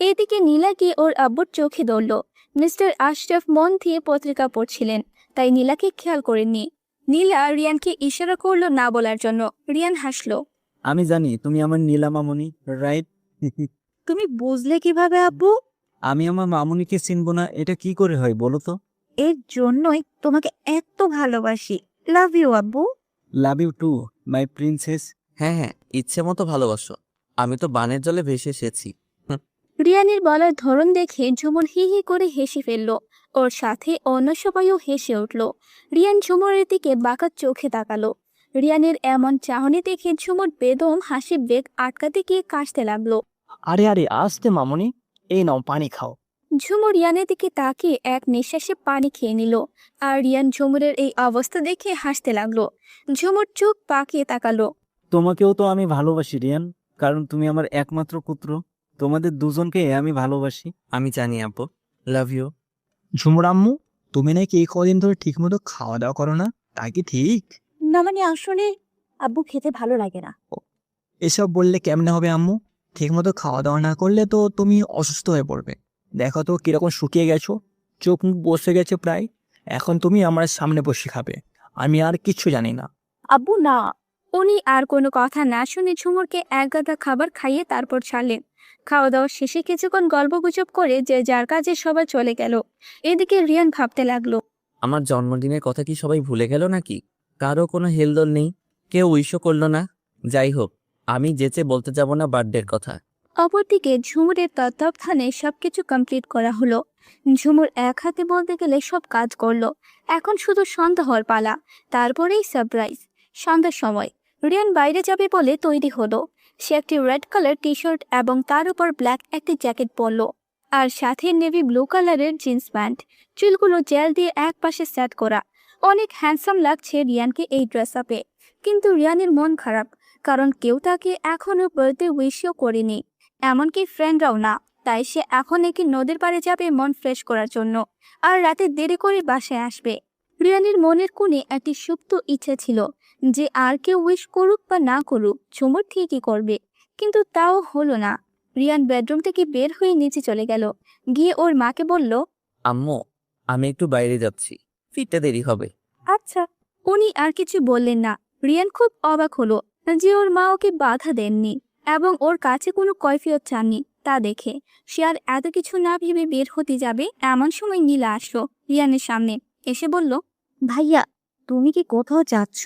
এদিকে নীলা গিয়ে ওর আব্বুর চোখে ধরল। মিস্টার আশরাফ মন দিয়ে পত্রিকা পড়ছিলেন, তাই নীলাকে খেয়াল করেননি। নীলা রিয়ানকে ইশারা করলো না বলার জন্য। রিয়ান হাসলো। আমি জানি তুমি আমার নীলা মামুনি, রাইট? তুমি বুঝলে কিভাবে আব্বু? আমি আমার মামুনিকে চিনবো না, এটা কি করে হয় বলো তো? এর জন্যই তোমাকে এত ভালোবাসি। লাভ ইউ আব্বু। Love you too my princess. হ্যাঁ হ্যাঁ, ইচ্ছে মতো ভালোবাসো, আমি তো বানের জলে ভেসে এসেছি। রিয়ানের বলার ধরন দেখে ঝুমুর হি হি করে হেসে ফেলল। ওর সাথে অন্য সবাইও হেসে উঠল। রিয়ান ঝুমুরের দিকে বাঁকা চোখে তাকালো। রিয়ানের এমন চাহনি দেখে ঝুমুর বেদম হাসি বেগ আটকাতে গিয়ে কাশতে লাগলো। আরে আরে আসতে মামুনি, এই নাও পানি খাও। ঝুমুর রিয়ানের দিকে তাকিয়ে এক নিঃশ্বাসে পানি খেয়ে নিল। আর রিয়ান ঝুমুরের এই অবস্থা দেখে হাসতে লাগলো। ঝুমুর চোখ পাকিয়ে তাকালো। তোমাকেও তো আমি ভালোবাসি রিয়ান, কারণ তুমি আমার একমাত্র পুত্র। তোমাদের দুজনকে আমি ভালোবাসি। আমি জানি আব্বু, লাভ ইউ। ঝুমুর আম্মু, তুমি নাকি এই কদিন ধরে ঠিক মতো খাওয়া দাওয়া করো না, তা কি ঠিক? না মানে আসলে আব্বু খেতে ভালো লাগে না। এসব বললে কেমনে হবে আম্মু? ঠিক মতো খাওয়া দাওয়া না করলে তো তুমি অসুস্থ হয়ে পড়বে। দেখো তো কিরকম শুকিয়ে গেছো, চোখ মুখ বসে গেছে প্রায়। এখন তুমি আমার সামনে বসে খাবে, আমি আর কিচ্ছু জানি না। আব্বু না। উনি আর কোনো কথা না শুনে ঝুমুরকে এক গাদা খাবার খাইয়ে তারপর ছাড়লেন। খাওয়া দাওয়া শেষে কিছুক্ষণ গল্পগুজব করে যে যার কাজে সবাই চলে গেল। এদিকে রিয়ান ভাবতে লাগলো। আমার জন্মদিনের কথা কি সবাই ভুলে গেল নাকি? কারো কোনো হেলদোল নেই, কেউ উইশও করলো না। যাই হোক, আমি যেচে বলতে যাব না বার্থডের কথা। অপরদিকে ঝুমুরের তত্ত্বাবধানে সবকিছু কমপ্লিট করা হলো। ঝুমুর এক হাতে বলতে গেলে সব কাজ করলো। এখন শুধু সন্ধ্যা হওয়ার পালা, তারপরেই সারপ্রাইজ। সন্ধ্যার সময় রিয়ান বাইরে যাবে বলে তৈরি হলো। সে একটি রেড কালার টি শার্ট এবং তার উপর ব্ল্যাক একটি জ্যাকেট পরলো, আর সাথে নেভি ব্লু কালারের জিন্স প্যান্ট। চুলগুলো জেল দিয়ে এক পাশে সেট করা। অনেক হ্যান্ডসাম লাগছে রিয়ানকে এই ড্রেস আপে। কিন্তু রিয়ানের মন খারাপ, কারণ কেউ তাকে এখনো বার্থডে উইশও করেনি, এমনকি ফ্রেন্ডরাও না। তাই সে এখন একটি নদীর পাড়ে যাবে মন ফ্রেশ করার জন্য, আর রাতে দেরি করে বাসায় আসবে। রিয়ানের মনের কোণে একটি সুপ্ত ইচ্ছে ছিল যে আর কেউ উইশ করুক বা না করুক ঝুমুর ঠিকই করবে, কিন্তু তাও হলো না। রিয়ান বেডরুম থেকে বের হয়ে নিচে চলে গেল। গিয়ে ওর মাকে বলল, আম্মু, আমি একটু বাইরে যাচ্ছি, ফিরতে দেরি হবে। আচ্ছা। উনি আর কিছু বললেন না। রিয়ান খুব অবাক হলো যে ওর মা ওকে বাধা দেননি এবং ওর কাছে কোনো কৈফিয়ত চাননি। তা দেখে সে আর এত কিছু না ভেবে বের হতে যাবে, এমন সময় নীলা আসলো রিয়ানের সামনে। এসে বলল, ভাইয়া, তুমি কি কোথাও যাচ্ছ?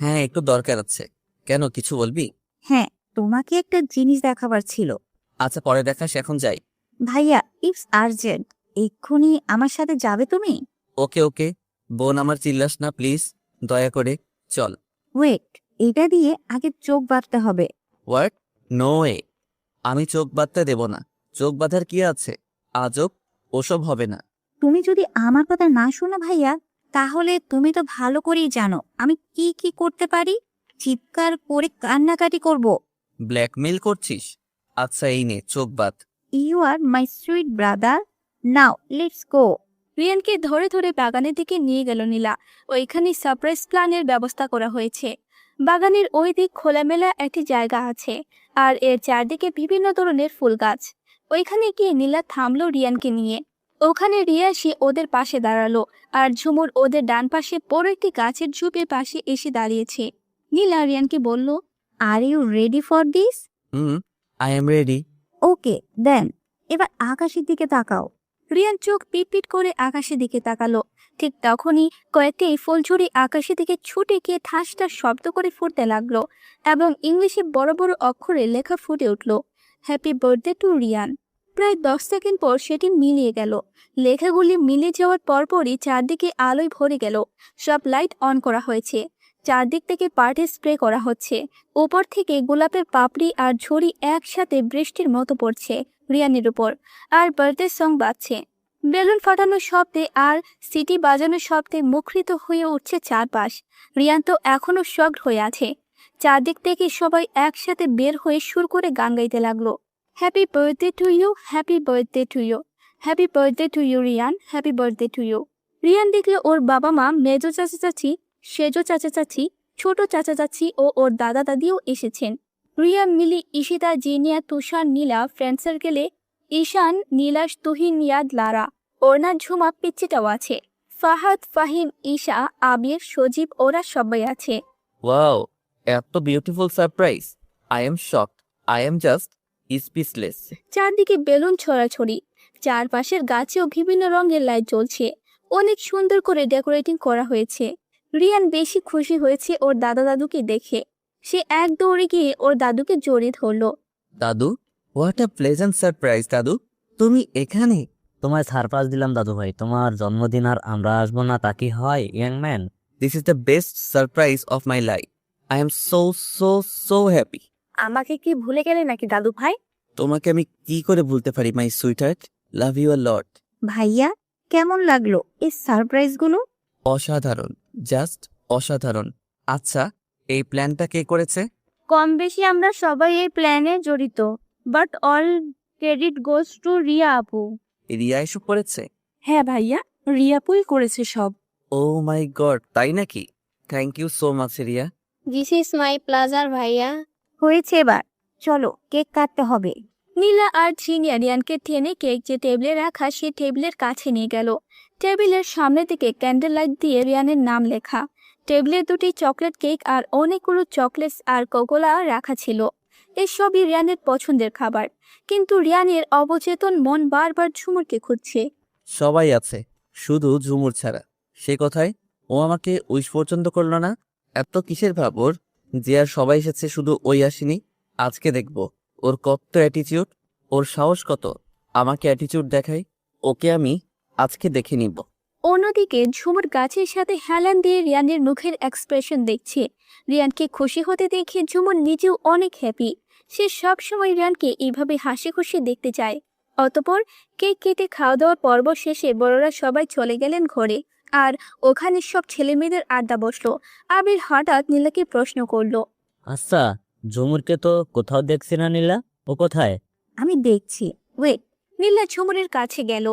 হ্যাঁ, একটু দরকার আছে। কেন, কিছু বলবি? হ্যাঁ, তোমাকে একটা জিনিস দেখাবার ছিল। আচ্ছা, পরে দেখাস, এখন যাই। ভাইয়া, ইটস আর্জেন্ট। এক্ষুনি আমার সাথে যাবে তুমি? ওকে ওকে, বোন আমার চিল্লাস না প্লিজ, দয়া করে চল। ওয়েট, এটা দিয়ে আগে চোখ বাঁধতে হবে। হোয়াট? নো ওয়ে, আমি চোখ বাঁধতে দেব না। চোখ বাঁধার কি আছে? আজব, ওসব হবে না। তুমি যদি আমার কথা না শোনো ভাইয়া, তাহলে তুমি তো ভালো করেই জানো আমি কি কি করতে পারি। চিৎকার করে কান্নাকাটি করব। ব্ল্যাকমেল করছিস? আচ্ছা, এই নে চোখ বাঁধ। You are my sweet brother. Now let's go. রিয়ানকে ধরে ধরে বাগানের দিকে নিয়ে গেল নীলা। ওইখানে সারপ্রাইজ প্ল্যানের ব্যবস্থা করা হয়েছে। বাগানের ওই দিক খোলামেলা একটি জায়গা আছে, আর এর চারদিকে বিভিন্ন ধরনের ফুল গাছ। ওইখানে গিয়ে নীলা থামলো রিয়ানকে নিয়ে। ওখানে রিয়া এসে ওদের পাশে দাঁড়ালো, আর ঝুমুর ওদের ডান পাশে বড় একটি গাছের ঝোপের পাশে এসে দাঁড়িয়েছে। নীলা রিয়ানকে বলল, are you ready for this? I am ready. Okay then, এবার আকাশের দিকে তাকাও। রিয়ান চোখ পিটপিট করে আকাশের দিকে তাকালো। ঠিক তখনই কয়েকটি ফুলঝুরি আকাশের দিকে ছুটে গিয়ে ঠাস ঠাস শব্দ করে ফুটতে লাগলো, এবং ইংলিশে বড় বড় অক্ষরে লেখা ফুটে উঠল, হ্যাপি বার্থডে টু রিয়ান। প্রায় 10 সেকেন্ড পর সেটি মিলিয়ে গেল। লেখাগুলি মিলে যাওয়ার পরপরই চারদিকে আলোয় ভরে গেল। সব লাইট অন করা হয়েছে। চারদিক থেকে পার্টি স্প্রে করা হচ্ছে। উপর থেকে গোলাপের পাপড়ি আর ঝুড়ি একসাথে বৃষ্টির মতো পড়ছে রিয়ানের উপর, আর বার্থডে সং বাজছে। বেলুন ফাটানোর শব্দে আর সিটি বাজানোর শব্দে মুখরিত হয়ে উঠছে চারপাশ। রিয়ান তো এখনো শকড হয়ে আছে। চারদিক থেকে সবাই একসাথে বের হয়ে সুর করে গান গাইতে লাগলো, happy birthday to you, happy birthday to you, happy birthday to you Riyan, happy birthday to you. Riyan দেখলো ওর বাবা মা, মেজো চাচা চাচি, সেজো চাচা চাচি, ছোট চাচা চাচি ও ওর দাদা দাদিও এসেছেন। রিয়া, মিলি, ঈশিতা, জিনিয়া, তুষার, নীলা ফ্রেন্ড সার্কেলে ঈশান, নীলাশ, তুহিন, ইয়াদ, লারা, ওরনা, ঝুমা, পিচ্চিটাও আছে। ফাহাদ, ফাহিম, ঈশা, আবির, সজীব ওরা সবাই আছে। ওয়াও, এত beautiful surprise! I am shocked. I am just speechless. চারদিকে বেলুন ছড়াছড়ি। চারপাশের গাছেও বিভিন্ন রঙের লাইট জ্বলছে। অনেক সুন্দর করে ডেকোরেটিং করা হয়েছে। রিয়ান বেশি খুশি হয়েছে ওর দাদা দাদুকে দেখে। সে এক দৌড়ে গিয়ে ওর দাদুকে জড়িয়ে ধরলো। দাদু, হোয়াট আ প্লেজেন্ট সারপ্রাইজ দাদু, তুমি এখানে? তোমায় সারপ্রাইজ দিলাম দাদু ভাই, তোমার জন্মদিন আর আমরা আসবো না তা কি হয় young man? This is the best surprise of my life. I am so so so happy. আমাকে কি ভুলে গেলে নাকি দাদু ভাই? তোমাকে আমি কি করে ভুলতে পারি মাই সুইটহার্ট। লাভ ইউ আ লট। ভাইয়া, কেমন লাগলো এই সারপ্রাইজ গুলো? অসাধারণ, জাস্ট অসাধারণ। আচ্ছা, এই প্ল্যানটা কে করেছে? কম বেশি আমরা সবাই এই প্ল্যানে জড়িত, but all credit goes to Riya আপু। রিয়া এসব করেছে? হ্যাঁ ভাইয়া, রিয়াপুই করেছে সব। ও মাই গড, তাই নাকি? Thank you so much Riya. This is my pleasure ভাইয়া। হয়েছে, এবার চলো কেক কাটতে হবে। নীলা আর জিনিয়া রিয়ানকে টেনে কেক যে টেবিলে রাখা সে টেবিলের কাছে নিয়ে গেল। টেবিলের সামনে থেকে ক্যান্ডেল লাইট দিয়ে রিয়ানের নাম লেখা। টেবিলে দুটি চকলেট কেক আর অনেকগুলো চকলেটস আর কোকোলা রাখা ছিল। এসবই রিয়ানের পছন্দের খাবার, কিন্তু রিয়ানের অবচেতন মন বারবার ঝুমুরকে খুঁজছে। সবাই আছে, শুধু ঝুমুর ছাড়া। সে কথায় ও আমাকে উইশ পর্যন্ত করলো না। এত কিসের ভাব ওর, যে আর সবাই এসেছে শুধু ওই আসেনি? আজকে দেখবো ওর কত অ্যাটিটিউড, ওর সাহস কত আমাকে অ্যাটিটিউড দেখায়। ওকে আমি আজকে দেখে নিব। অন্যদিকে ঝুমুর গাছের সাথে হেলান দিয়ে রিয়ানের মুখের এক্সপ্রেশন দেখছে। রিয়ানকে খুশি হতে দেখে ঝুমুর নিজেও অনেক হ্যাপি। সে সবসময় রিয়ানকে এইভাবে হাসি খুশি দেখতে চায়। অতপর কেক কেটে খাওয়া দাওয়ার পর্ব শেষে বড়রা সবাই চলে গেলেন ঘরে, আর ওখানে সব ছেলে মেয়েদের আড্ডা বসলো। আবির হঠাৎ নীলাকে প্রশ্ন করলো, আচ্ছা, ঝুমুরকে তো কোথাও দেখছি না নীলা, ও কোথায়? আমি দেখছি, ওয়েট। নীলা ঝুমুরের কাছে গেল।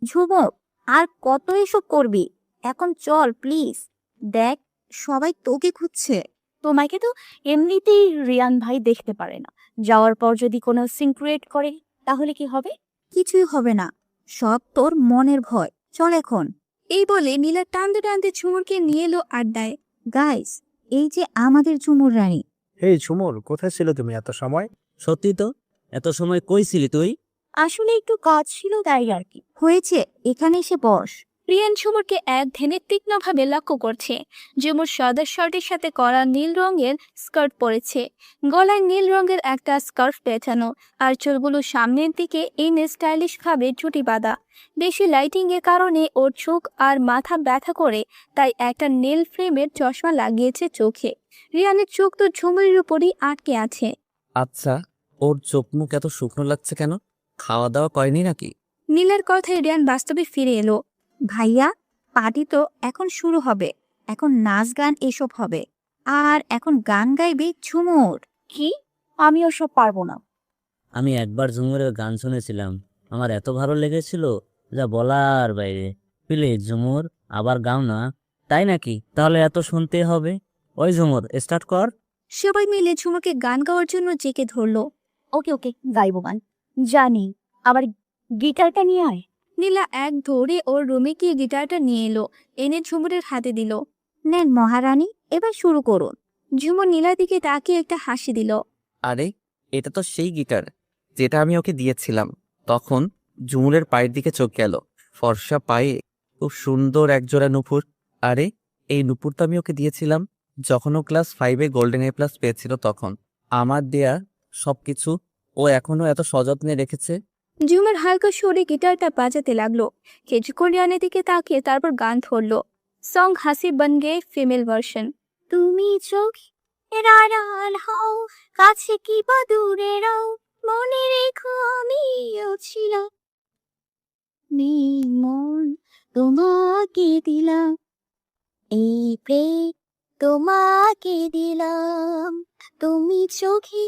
ঝুমুর, আর কত এসব করবি? এখন চল প্লিজ। দেখ, সবাই তোকে খুঁজছে। তোমাকে তো এমনিতেই রিয়ান ভাই দেখতে পারে না। যাওয়ার পর যদি কোনো সিন ক্রিয়েট করে তাহলে কি হবে? কিছুই হবে না, সব তোর মনের ভয়। চল এখন। এই বলে নীলা টানতে টানতে ঝুমুরকে নিয়ে এলো আড্ডায়। গাইস, এই যে আমাদের ঝুমুর রানী। এই ঝুমুর, কোথায় ছিল তুমি এত সময়? সত্যি তো, এত সময় কই ছিলি তুই? আসলে একটু কাজ ছিল তাই আর কি। হয়েছে, এখানে এসে বস। রিয়ান ঝুমুরকে এক ধ্যানে তীক্ষ্ণভাবে লক্ষ্য করছে। ঝুমুর সাদা শার্টের সাথে কড়া নীল রঙের স্কার্ট পরেছে, গলায় নীল রঙের একটা স্কার্ফ পেঁচানো, আর চুলগুলো সামনের দিকে এনে স্টাইলিশ ভাবে জুটি বাঁধা। বেশি লাইটিং এর কারণে ওর চোখ আর মাথা ব্যথা করে, তাই একটা নীল ফ্রেমের চশমা লাগিয়েছে চোখে। রিয়ানের চোখ তো ঝুমুরের উপরই আটকে আছে। আচ্ছা, ওর চোখ মুখ এত শুকনো লাগছে কেন? খাওয়া দাওয়া করেনি নাকি? নীলার কথায় রিয়ান বাস্তবে ফিরে এলো। ভাইয়া, পার্টি তো এখন শুরু হবে। এখন নাচ গান এসব হবে। আর এখন গান গাইবে ঝুমুর। কি? আমি ওসব পারবো না। আমি একবার ঝুমুরের গান শুনেছিলাম, আমার এত ভালো লেগেছিল যা বলার বাইরে। প্লিজ ঝুমুর, আবার গাও না। তাই নাকি? তাহলে এত শুনতে হবে। ওই ঝুমুর, স্টার্ট কর। সবাই মিলে ঝুমুরকে গান গাওয়ার জন্য জেকে ধরলো। ওকে ওকে, গাইবো গান। জানি, আবার গিটারটা নিয়ে আয়। নীলা এক ধরে ওর রুমে গিয়ে গিটারটা নিয়ে এলো, এনে ঝুমুরের হাতে দিল। নেন মহারানী, এবার শুরু করুন। ঝুমুর নীলার দিকে তাকিয়ে একটা হাসি দিল। আরে, এটা তো সেই গিটার যেটা আমি ওকে দিয়েছিলাম। তখন ঝুমুরের পায়ের দিকে চোখ গেল। ফর্সা পায়ে খুব সুন্দর একজোড়া নুপুর। আরে, এই নুপুর তো আমি ওকে দিয়েছিলাম যখন ও ক্লাস 5-এ গোল্ডেন A+ পেয়েছিল। তখন আমার দেয়া সবকিছু ও এখনো এত সযত্নে রেখেছে। ঝুমুর হালকা সুরে গিটারটা বাজাতে লাগলো। কিছুক্ষণ রিয়ানের দিকে তাকিয়ে তারপর গান ধরলো। সং হাসি বন গে ফিমেল ভার্সন। তুমি চোখ আড়াল হও, কাছে কি বা দূরে রও, মনে রেখো আমিও ছিলাম। মন তোমাকে দিলাম, এই প্রেম তোমাকে দিলাম। তুমি চোখে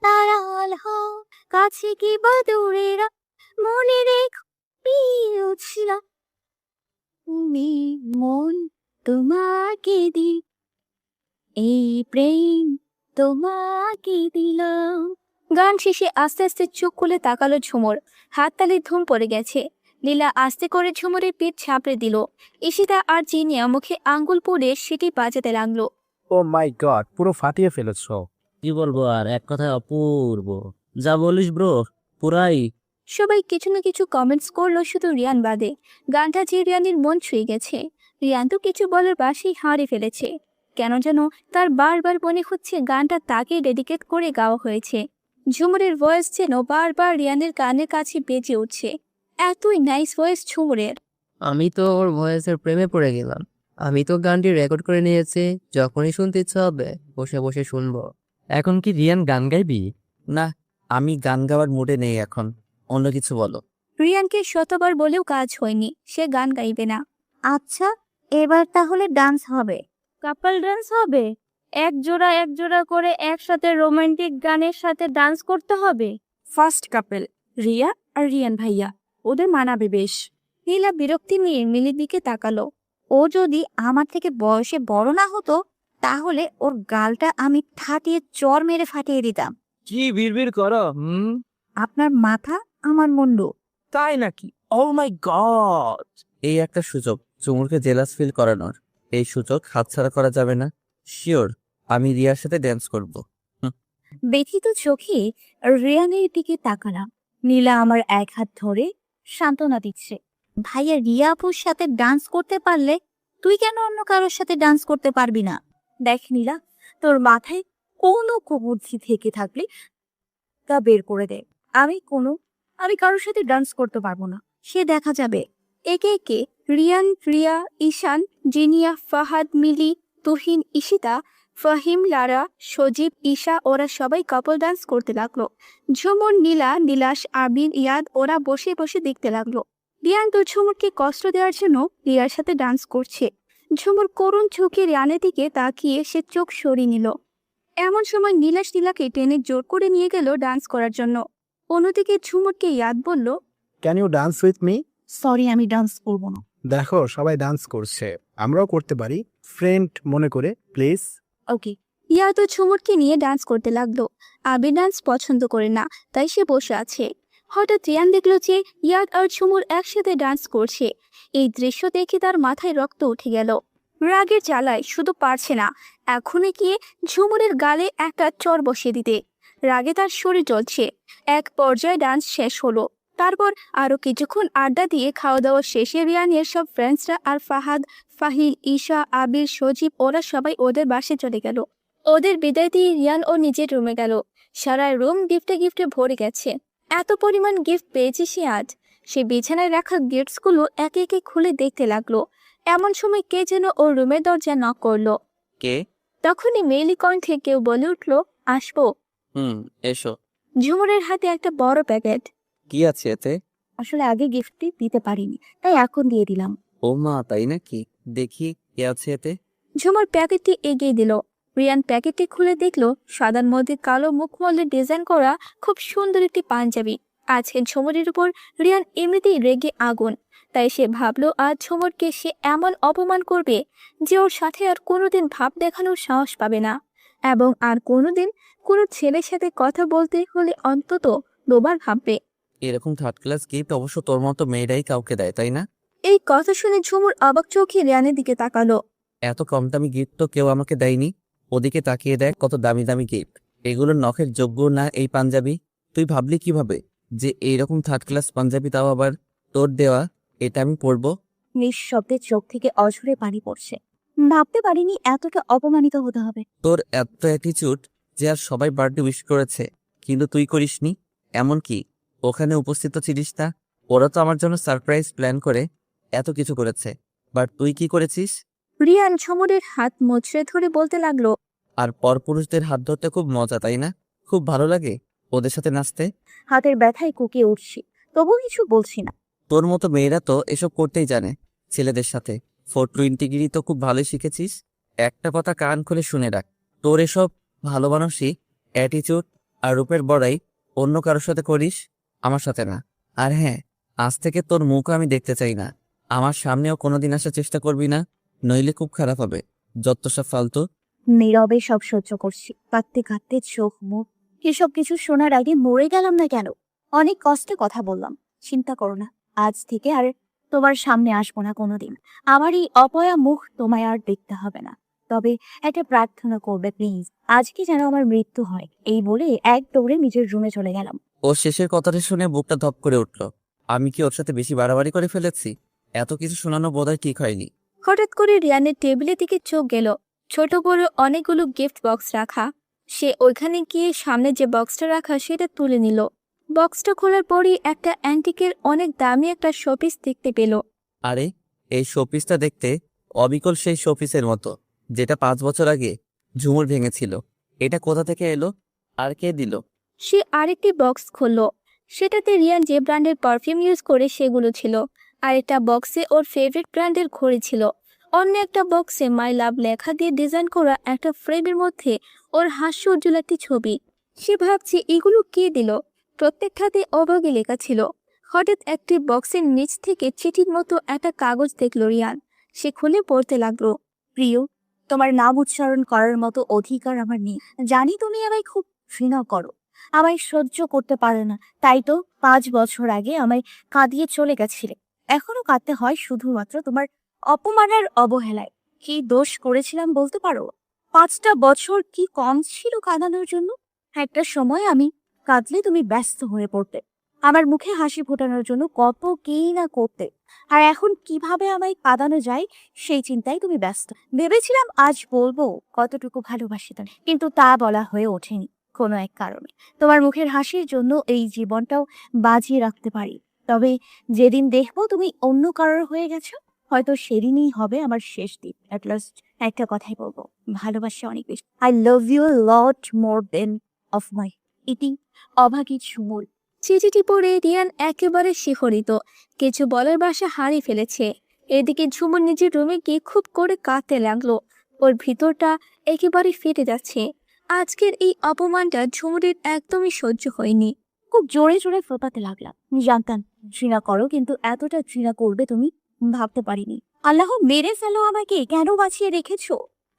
আড়াল হও, কাছে কি বা দূরে রও, মনে রেখো আমিও ছিলাম। তুমি মন তোমাকে দি, এই প্রেম তোমাকে দিলাম। গান শেষে আস্তে আস্তে চোখ খুলে তাকালো ঝুমুর। হাততালির ধুম পড়ে গেছে। লীলা আস্তে করে ঝুমুরের পিঠ ছাপড়ে দিল। ঈশিতা আর জিনিয়া মুখে আঙ্গুল পুড়ে সেটি বাজাতে লাগলো। ও মাই গড, পুরো ফাটিয়ে ফেলেছো। কি বলবো আর, এক কথায় অপূর্ব। যা বলিস ব্রো, পুরাই। সবাই কিছু না কিছু কমেন্টস করলো, শুধু রিয়ান বাদে। গানটা যে রিয়ানের মন ছুঁয়ে গেছে। রিয়ান তো কিছু বলার বাসেই হারিয়ে ফেলেছে। কেন যেন তার বারবার মনে হচ্ছে গানটা তাকে ডেডিকেট করে গাওয়া হয়েছে। ঝুমুরের ভয়েস যেন বারবার রিয়ানের কানের কাছে বেজে উঠছে। এতই নাইস ভয়েস ঝুমুরের। আমি তো ওর ভয়েসের প্রেমে পড়ে গেলাম। আমি তো গানটি রেকর্ড করে নিয়েছি, যখনই শুনতে ইচ্ছা হবে বসে বসে শুনবো। এখন কি রিয়ান গান গাইবি? না, আমি গান গাওয়ার মুডে নেই এখন। অন্য কিছু বলো। রিয়ানকে শতবার বলেও কাজ হয়নি, সে গান গাইবে না। আচ্ছা, এবার তাহলে ডান্স হবে। কাপল ডান্স হবে? এক জোড়া করে একসাথে রোমান্টিক গানের সাথে ডান্স করতে হবে। ফার্স্ট কাপল রিয়া আর রিয়ান ভাইয়া, ওদের মানাবে বেশ। নীলা বিরক্তি নিয়ে মিলির দিকে তাকালো। ও যদি আমার থেকে বয়সে বড় না হতো, তাহলে ওর গালটা আমি ঠাটিয়ে চর মেরে ফাটিয়ে দিতাম। কি বিড়বিড় করো? আপনার মাথা আমার মুন্ডু। তাই নাকি? ও মাই গড! এই একটা সুযোগ ঝুমুরকে জেলাস ফিল করানোর। এই সুযোগ হাতছাড়া করা যাবে না। শিওর, আমি রিয়ার সাথে ড্যান্স করব। ব্যথিত চোখে রিয়ানের দিকে তাকালাম। নীলা আমার এক হাত ধরে সান্ত্বনা দিচ্ছে। ভাইয়া, রিয়া আপুর সাথে ডান্স করতে পারলে তুই কেন অন্য কারোর সাথে ডান্স করতে পারবি না? দেখ নীলা, তোর মাথায় কোনো কুবুদ্ধি থেকে থাকলে তা বের করে দে। আমি কারোর সাথে ডান্স করতে পারবো না, সে দেখা যাবে। একে একে রিয়ান, রিয়া, ঈশান, জিনিয়া, ফাহাদ, মিলি, তুহিন, ঈশিতা, ফাহিম, লারা, সজীব, ঈশা ওরা সবাই কাপল ডান্স করতে লাগলো। ঝুমুর, নীলা, নীলাশ, আবির, ইয়াদ ওরা বসে বসে দেখতে লাগলো। রিয়ান তো ঝুমুরকে কষ্ট দেওয়ার জন্য রিয়ার সাথে ডান্স করছে। ঝুমুর করুণ চোখে রিয়ানের দিকে তাকিয়ে সে চোখ সরিয়ে নিল। এমন সময় নীলাশ নীলাকে টেনে জোর করে নিয়ে গেল ডান্স করার জন্য। অন্যদিকে ঝুমুরকে ইয়াদ বলল, can you dance with me? Sorry, আমি ডান্স করবো না। দেখো, সবাই ডান্স করছে, আমরাও করতে পারি। ফ্রেন্ড মনে করে প্লিজ। ওকে। ইয়াদ ও ঝুমুরকে নিয়ে ডান্স করতে লাগলো। আবির ডান্স পছন্দ করে না, তাই সে বসে আছে। হঠাৎ রিয়ান দেখলো যে ইয়াদ আর ঝুমুর একসাথে ডান্স করছে। এই দৃশ্য দেখে তার মাথায় রক্ত উঠে গেল। রাগের জ্বালায় শুধু পারছে না, এখনই গিয়ে ঝুমুরের গালে একটা চর বসিয়ে দিতে। রাগে তার শরীর জ্বলছে। এক পর্যায়ে ডান্স শেষ হলো। তারপর আরো কিছুক্ষণ আড্ডা দিয়ে খাওয়া দাওয়া শেষে রিয়ানের সব ফ্রেন্ডসরা আর ফাহাদ, ফাহিল, ঈশা, আবির, সজীব ওরা সবাই ওদের বাসে চলে গেল। ওদের বিদায় দিয়ে রিয়ান ও নিজের রুমে গেল। সারা রুম গিফটে ভরে গেছে। এত পরিমাণ গিফট পেয়েছে সে আজ। সে বিছানায় রাখা গিফটসগুলো একে একে খুলে দেখতে লাগলো। এমন সময় কে যেন ওর রুমের দরজা নক করলো। কে? তখনই মেয়েলি কণ্ঠে কেউ বলে উঠলো, আসবো? এসো। ঝুমুরের হাতে একটা বড় প্যাকেট। কি আছে এতে? আসলে আগে গিফটটি দিতে পারিনি, তাই এখন দিয়ে দিলাম। ও মা, তাই নাকি? দেখি কি আছে এতে। ঝুমুর প্যাকেটটি এগিয়ে দিল। রিয়ান প্যাকেটটি খুলে দেখলো সাদার মধ্যে কালো মুখমলের ডিজাইন করা খুব সুন্দর একটি পাঞ্জাবি আজকে ঝুমুরের উপর রিয়ান এমনিতেই রেগে আগুন, তাই সে ভাবলো আজ ঝুমুরকে সে এমন অপমান করবে যে ওর সাথে আর কোনোদিন ভাব দেখানোর সাহস পাবে না, এবং আর কোনোদিন কোনো ছেলের সাথে কথা বলতে হলে অন্তত দুবার ভাববে। এরকম থার্ড ক্লাস গিফট অবশ্য তোর মতো মেয়েরাই কাউকে দেয়, তাই না? এই কথা শুনে ঝুমুর অবাক চোখে রিয়ানের দিকে তাকালো। এত কম দামি গিফট তো কেউ আমাকে দেয়নি। ওদিকে তাকিয়ে দেখ কত দামি দামি গিফট, এগুলোর নখের যোগ্য না এই পাঞ্জাবি? তুই ভাবলি কিভাবে যে এইরকম থার্ড ক্লাস পাঞ্জাবি, তাও আবার তোর দেওয়া, এটা আমি পরবো? নিঃশব্দে চোখ থেকে অঝরে পানি পড়ছে। ভাবতে পারিনি এতটা অপমানিত হতে হবে। তোর এত অ্যাটিচিউড যে আর সবাই বার্থডে উইশ করেছে কিন্তু তুই করিসনি। এমনকি ওখানে উপস্থিত ছিলিস না। ওরা তো আমার জন্য সারপ্রাইজ প্ল্যান করে এত কিছু করেছে, বাট তুই কি করেছিস? রিয়ান ঝুমুরের হাত মুচড়ে ধরে বলতে লাগলো। আর পরপুরুষদের হাত ধরতে খুব মজা, তাই না? খুব ভালো লাগে ওদের সাথে নাচতে। হাতের ব্যথায় কুকিয়ে উঠছি, তবু কিছু বলছি না। তোর মতো মেয়েরা তো এসব করতেই জানে ছেলেদের সাথে। 420 গিরি তো খুব ভালোই শিখেছিস। একটা কথা কান খুলে শুনে রাখ, তোর এসব ভালো মানসিক অ্যাটিচিউড আর রূপের বড়াই অন্য কারোর সাথে করিস, আমার সাথে না। আর হ্যাঁ, আজ থেকে তোর মুখ আমি দেখতে চাই না। আমার সামনেও কোনোদিন আসার চেষ্টা করবি না, নইলে খুব খারাপ হবে। যত সব ফালতু। নীরবে সব সহ্য করছি, কাঁদতে কাঁদতে চোখ মুখ। এসব কিছু শোনার আগে মরে গেলাম না কেন? অনেক কষ্টে কথা বললাম। চিন্তা করো না, আজ থেকে আর তোমার সামনে আসবো না কোনোদিন। আমার এই অপয়া মুখ তোমায় আর দেখতে হবে না। তবে একটা প্রার্থনা করবে প্লিজ, আজকে যেন আমার মৃত্যু হয়। এই বলে এক দৌড়ে নিজের রুমে চলে গেলাম। ও শেষের কথাটা শুনে বুকটা ধপ করে উঠল। আমি কি ওর সাথে বেশি বাড়াবাড়ি করে ফেলেছি? এত কিছু শোনানো বোধহয় ঠিক হয়নি। হঠাৎ করে রিয়ানের টেবিলের দিকে চোখ গেল। ছোট বড় অনেকগুলো গিফট বক্স রাখা। সে ওইখানে গিয়ে সামনে যে বক্সটা রাখা সেটা তুলে নিল। বক্সটা খোলার পরই একটা অ্যান্টিকের অনেক দামি একটা শোপিস দেখতে পেল। আরে, এই শোপিসটা দেখতে অবিকল সেই শোপিসের মতো যেটা 5 বছর আগে ঝুমুর ভেঙেছিল। এটা কোথা থেকে এলো আর কে দিল? সে আরেকটি বক্স খুলল। সেটাতে রিয়ান যে ব্র্যান্ডের পারফিউম ইউজ করে সেগুলো ছিল। আরেকটা বক্সে ওর ফেভারিট ব্র্যান্ডের ঘড়ি ছিল। অন্য একটা বক্সে মাই লাভ লেখা দিয়ে ডিজাইন করা একটা ফ্রেমের মধ্যে ওর হাস্য উজ্জ্বল একটি ছবি। সে ভাবছে এগুলো কে দিল। প্রত্যেকটাতে অবাগে লেখা ছিল। হঠাৎ একটি বক্সের নিচ থেকে চিঠির মতো একটা কাগজ দেখল রিয়ান। সে খুলে পড়তে লাগলো। প্রিয়, তোমার নাম উচ্চারণ করার মতো অধিকার আমার নেই। জানি তুমি আমায় খুব ঘৃণা করো, আমায় সহ্য করতে পারো না। তাই তো 5 বছর আগে আমায় কাঁদিয়ে চলে গেছিলে। এখনো কাঁদতে হয় শুধুমাত্র তোমার অপমানের অবহেলায়। কি দোষ করেছিলাম বলতে পারো? 5টা বছর কি কম ছিল কাঁদানোর জন্য? একটা সময় আমি কাঁদলে তুমি ব্যস্ত হয়ে পড়তে, আমার মুখে হাসি ফোটানোর জন্য কত কেই না করতে। আর এখন কিভাবে আমায় কাঁদানো যায় সেই চিন্তায় তুমি ব্যস্ত। ভেবেছিলাম আজ বলবো কতটুকু ভালোবাসি তুমি, কিন্তু তা বলা হয়ে ওঠেনি কোনো এক কারণে। তোমার মুখের হাসির জন্য এই জীবনটাও বাজিয়ে রাখতে পারি। তবে যেদিন দেখবো তুমি অন্য কারোর হয়ে গেছো, হয়তো সেদিনই হবে আমার শেষ দিন। অ্যাট লাস্ট একটা কথাই বলবো, ভালোবাসি অনেক বেশি। I love you lot more then of my eating. অভাগী ঝুমুর। চিঠিটি পড়ে রিয়ান একেবারে শিহরিত। কিছু বলার ভাষা হারিয়ে ফেলেছে। এদিকে ঝুমুর নিজের রুমে গিয়ে খুব করে কাঁদতে লাগলো। ওর ভিতরটা একেবারে ফেটে যাচ্ছে। আজকের এই অপমানটা ঝুমুরের একদমই সহ্য হয়নি। খুব জোরে জোরে ফোপাতে লাগলাম। জানতাম ঘৃণা করো, কিন্তু এতটা ঘৃণা করবে তুমি ভাবতে পারিনি। আল্লাহ মেরে ফেলো আমাকে, কেন বাঁচিয়ে রেখেছো?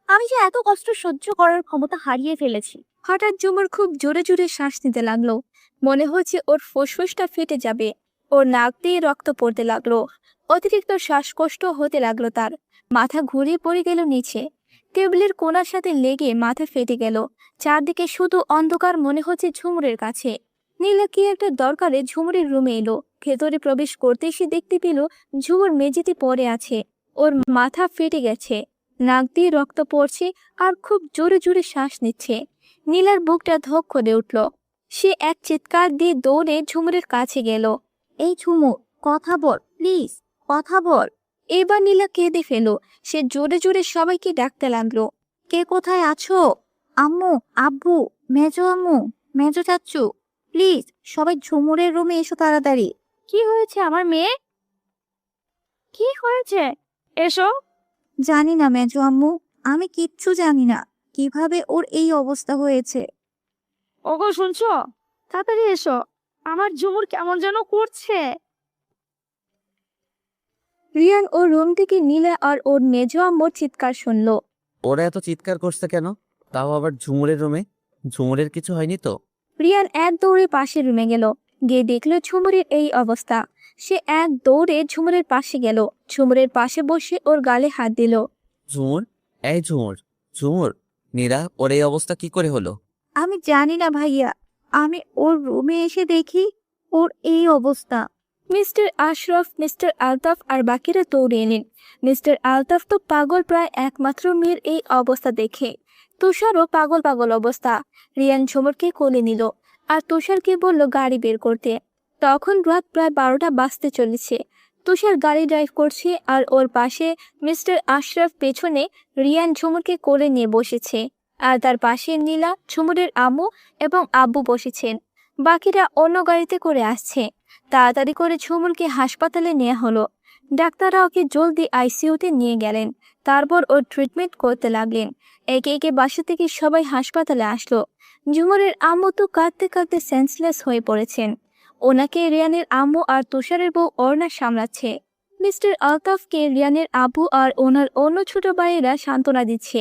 আমি যে এত কষ্ট সহ্য করার ক্ষমতা হারিয়ে ফেলেছি। হঠাৎ ঝুমুর খুব জোরে জোরে শ্বাস নিতে লাগলো। মনে হচ্ছে ওর ফুসফুসটা ফেটে যাবে। ওর নাক দিয়ে রক্ত পড়তে লাগলো। অতিরিক্ত শ্বাসকষ্ট হতে লাগলো তার। মাথা ঘুরিয়ে পড়ে গেল নিচে। টেবিলের কোণার সাথে লেগে মাথা ফেটে গেল। চারদিকে শুধু অন্ধকার মনে হচ্ছে ঝুমুরের কাছে। নীলা কি একটা দরকারে ঝুমুরের রুমে এলো। ভেতরে প্রবেশ করতে সে দেখতে পেল ঝুমুর মেঝেতে পড়ে আছে। ওর মাথা ফেটে গেছে, নাক দিয়ে রক্ত পড়ছে আর খুব জোরে জোরে শ্বাস নিচ্ছে। নীলার বুকটা ধক করে উঠল। সে এক চিৎকার দিয়ে দৌড়ে ঝুমুরের কাছে গেল। এই ঝুমুর, কথা বল প্লিজ, কথা বল। এবার নীলা কেঁদে ফেল। সে জোরে জোরে সবাইকে ডাকতে লাগলো। কে কোথায় আছো? আম্মু, আব্বু, মেজো আম্মু, মেজো চাচ্চু, প্লিজ সবাই ঝুমুরের রুমে এসো তাড়াতাড়ি। কি হয়েছে আমার মেয়ে? কি হয়েছে? এসো। জানি না মেজো আম্মু, আমি কিচ্ছু জানি না কিভাবে ওর এই অবস্থা হয়েছে। ওগো শুনছো? তাড়াতাড়ি এসো। আমার ঝুমুর কেমন যেন করছে। রিয়ান ওর রুম থেকে নীলা আর ওর মেজো আম্মুর চিৎকার শুনলো। ওরা এত চিৎকার করছে কেন? তাও আবার ঝুমুরের রুমে। ঝুমুরের কিছু হয়নি তো? রিয়ান এক দৌড়ে পাশের রুমে গেল, গিয়ে দেখলো ঝুমুরের এই অবস্থা। সে এক দৌড়ে ঝুমুরের পাশে গেল, ঝুমুরের পাশে বসে ওর গালে হাত দিল। ঝুমুর, এই ঝুমুর, ঝুমুর, নীরা, ওর এই অবস্থা কি করে হলো? আমি জানি না ভাইয়া, আমি ওর রুমে এসে দেখি ওর এই অবস্থা। মিস্টার আশরাফ, মিস্টার আলতাফ আর বাকিরা দৌড়ে এলেন। মিস্টার আলতাফ তো পাগল প্রায় একমাত্র মেয়ের এই অবস্থা দেখে। তুষারও পাগল পাগল অবস্থা। রিয়ান ঝুমুরকে কোলে নিল আর তুষারকে বলল গাড়ি বের করতে। তখন রাত প্রায় 12টা বাজতে চলেছে। তুষার গাড়ি ড্রাইভ করছে আর ওর পাশে মিস্টার আশরাফ পেছনে রিয়ান ঝুমুরকে কোলে নিয়ে বসেছে। আর তার পাশে নীলা, ঝুমুরের আম্মু এবং আব্বু বসেছেন। বাকিরা অন্য গাড়িতে করে আসছে। তাড়াতাড়ি করে ঝুমুরকে হাসপাতালে নেওয়া হলো। ডাক্তাররা ওকে জলদি আইসিইউতে নিয়ে গেলেন। তারপর ওর ট্রিটমেন্ট করতে লাগলেন। একে একে বাসা থেকে সবাই হাসপাতালে আসলো। ঝুমুরের আম্মু তো কাঁদতে কাঁদতে সেন্সলেস হয়ে পড়েছেন। ওনাকে রিয়ানের আম্মু আর তুষারের বউ অর্ণা সামলাচ্ছে। মিস্টার আলতাফকে রিয়ানের আব্বু আর ওনার অন্য ছোট ভাইয়েরা সান্ত্বনা দিচ্ছে।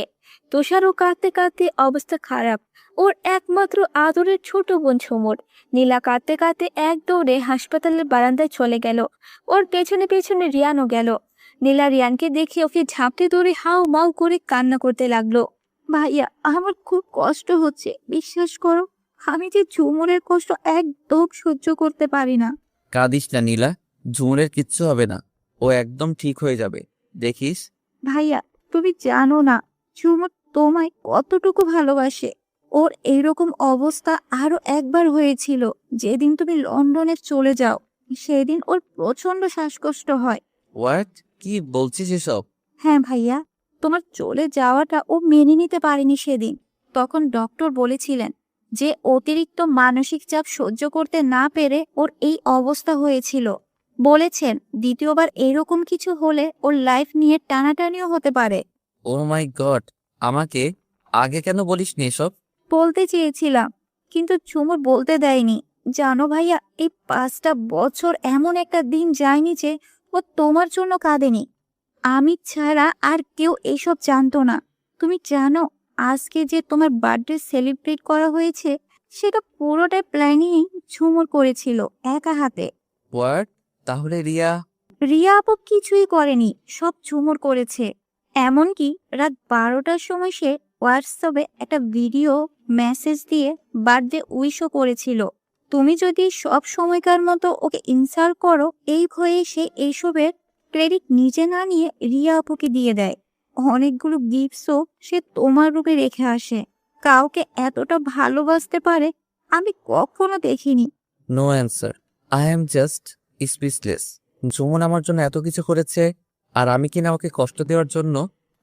তুষারও কাঁদতে কাঁদতে অবস্থা খারাপ। ওর একমাত্র আদরের ছোট বোন ঝুমুর। নীলা কাঁদতে কাঁদতে এক দৌড়ে হাসপাতালের বারান্দায় চলে গেল। ওর পেছনে পেছনে রিয়ানও গেল। নীলা রিয়ানকে দেখে ওকে ঝাঁপতে ধরে হাউ মাউ করে কান্না করতে লাগলো। ভাইয়া, আমার খুব কষ্ট হচ্ছে, বিশ্বাস করো। আমি যে ঝুমুরের কষ্ট একদম সহ্য করতে পারি না। কাঁদিস না নীলা, ঝুমুরের কিচ্ছু হবে না। ও একদম ঠিক হয়ে যাবে, দেখিস। ভাইয়া, তুমি জানো না ঝুমুর তোমায় কতটুকু ভালোবাসে। ওর এইরকম অবস্থা আরো একবার হয়েছিল, যেদিন তুমি লন্ডনে চলে যাও। সেদিন ওর প্রচন্ড শ্বাসকষ্ট হয়। হোয়াট? কি বলছিস এসব? হ্যাঁ ভাইয়া, তোমার চলে যাওয়াটা ও মেনে নিতে পারেনি সেদিন। তখন ডক্টর বলেছিলেন যে অতিরিক্ত মানসিক চাপ সহ্য করতে না পেরে ওর এই অবস্থা হয়েছিল। বলেছেন দ্বিতীয়বার এরকম কিছু হলে ওর লাইফ নিয়ে টানাটানিও হতে পারে। ও মাই গড, আমাকে আগে কেন বলিসনি এসব? বলতে চেয়েছিলাম, কিন্তু ঝুমুর বলতে দেয়নি। জানো ভাইয়া, এই 5টা বছর এমন একটা দিন যায়নি যে ও তোমার জন্য কাঁদেনি। আমি ছাড়া আর কেউ এসব জানতো না। তুমি জানো, আজকে যে তোমার বার্থডে সেলিব্রেট করা হয়েছে, সেটা পুরোটাই প্ল্যানিং ঝুমুর করেছিল একা হাতে। হোয়াট? তাহলে রিয়া? রিয়া আপু কিছুই করেনি, সব ঝুমুর করেছে। এমনকি রাত 12টার সময় সে হোয়াটসঅ্যাপে একটা ভিডিও মেসেজ দিয়ে বার্থডে উইশও করেছিল। তুমি যদি সব সময়কার মতো ওকে ইনসাল্ট করো, এই ভয়ে সে এইসবের ক্রেডিট নিজে না নিয়ে রিয়া আপুকে দিয়ে দেয়। অনেকগুলো গিফটসও সে তোমার রূপে রেখে আসে। কাউকে এতটা ভালোবাসতে পারে আমি কখনো দেখিনি। No answer. I am just speechless. Jhumur আমার জন্য এত কিছু করেছে, আর আমি কিনা ওকে কষ্ট দেওয়ার জন্য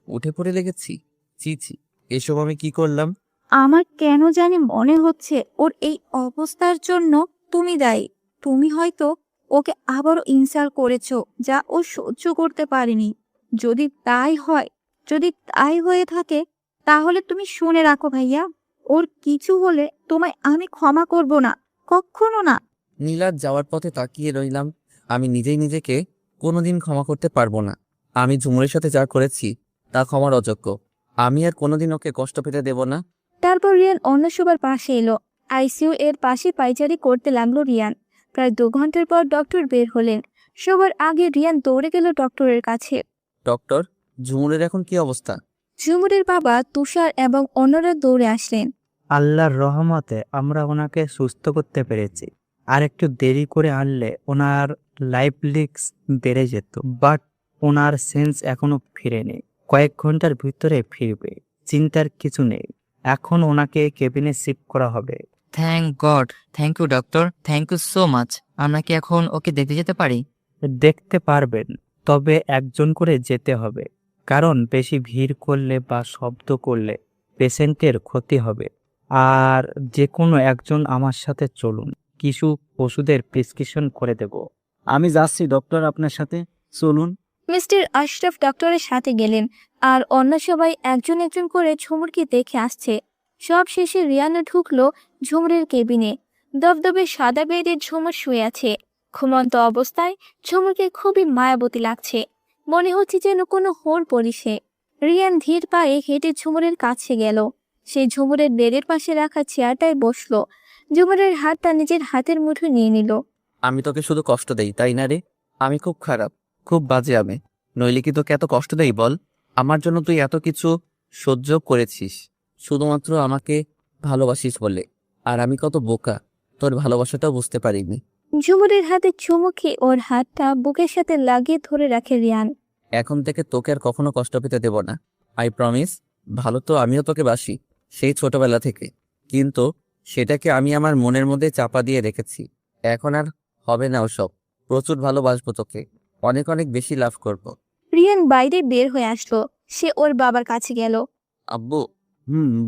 উঠে পড়ে লেগেছি। ছি ছি, এসব আমি কি করলাম? আমার কেন জানি মনে হচ্ছে ওর এই অবস্থার জন্য তুমি দায়ী। তুমি হয়তো ওকে আবারও ইনসাল্ট করেছো, যা ও সহ্য করতে পারেনি। যদি তাই হয়, যদি তাই হয়ে থাকে, তাহলে তুমি শুনে রাখো ভাইয়া, ওর কিছু হলে তোমায় আমি ক্ষমা করব না, কখনো না। নীলার যাওয়ার পথে তাকিয়ে রইলাম। আমি নিজেই নিজেকে কোনোদিন ক্ষমা করতে পারবো না। আমি ঝুমুরের সাথে যা করেছি তা ক্ষমার অযোগ্য। আমি আর কোনোদিন ওকে কষ্ট পেতে দেব না। তারপর রিয়ান অন্য সবার পাশে এলো। আইসিইউ এর পাশে পায়চারি করতে লাগলো রিয়ান। প্রায় 2 ঘন্টার পর ডক্টর বের হলেন। সবার আগে রিয়ান দৌড়ে গেল ডক্টরের কাছে। ডক্টর, ঝুমুরের এখন কি অবস্থা? ঝুমুরের বাবা তুষার এবং অন্যরা দৌড়ে আসলেন। আল্লাহর রহমতে আমরা ওনাকে সুস্থ করতে পেরেছি। আর একটু দেরি করে আনলে ওনার লাইফ রিস্ক বেড়ে যেত, বাট ওনার সেন্স এখনো ফিরেনি। কয়েক ঘন্টার ভিতরে ফিরবে, চিন্তার কিছু নেই। এখন ওনাকে কেবিনে শিফট করা হবে। Thank god, thank you doctor, thank you so much. আমরা কি এখন ওকে দেখতে যেতে পারি? দেখতে পারবেন, তবে একজন করে যেতে হবে, কারণ বেশি ভিড় করলে বা শব্দ করলে পেশেন্টের ক্ষতি হবে। আর যে কোনো একজন আমার সাথে চলুন, কিছু ওষুধের প্রেসক্রিপশন করে দেব। আমি যাচ্ছি ডক্টর, আপনার সাথে চলুন। মিস্টার আশরাফ ডক্টরের সাথে গেলেন আর অন্য সবাই একজন একজন করে ঝুমুরকে দেখে আসছে। সব শেষে রিয়ানা ঢুকলো ঝুমুরের কেবিনে। দবদবে সাদা বেডে ঝুমুর শুয়ে আছে। ঘুমন্ত অবস্থায় ঝুমুরকে খুবই মায়াবতী লাগছে, মনে হচ্ছে যেন কোনো হোর পরিসে। রিয়ান ধীর পায়ে হেঁটে ঝুমুরের কাছে গেল। সে ঝুমুরের বেডের পাশে রাখা চেয়ারটায় বসলো। ঝুমুরের হাতটা নিজের হাতের মুঠোয় নিয়ে নিল। আমি তোকে শুধু কষ্ট দেই তাই না রে? আমি খুব খারাপ, খুব বাজে আমি। নইলে কি তোকে এত কষ্ট দেই বল? আমার জন্য তুই এত কিছু সহ্য করেছিস শুধুমাত্র আমাকে ভালোবাসিস বলে। আর আমি কত বোকা, তোর ভালোবাসাটাও বুঝতে পারিনি। ঝুমুরের হাতে চুমু খেয়ে ওর হাতটা বুকের সাথে লাগিয়ে ধরে রাখে রিয়ান। এখন থেকে তোকে আর কখনো কষ্ট পেতে দেব না, আই প্রমিস। ভালো তো আমিও তোকে বাসি, সেই ছোটবেলা থেকে, কিন্তু সেটাকে আমি আমার মনের মধ্যে চাপা দিয়ে রেখেছি। এখন আর হবে না ওসব। প্রচুর ভালোবাসবো তোকে, অনেক অনেক বেশি লাভ করব। রিয়ান বাইরে বের হয়ে আসলো। সে ওর বাবার কাছে গেল। আব্বু,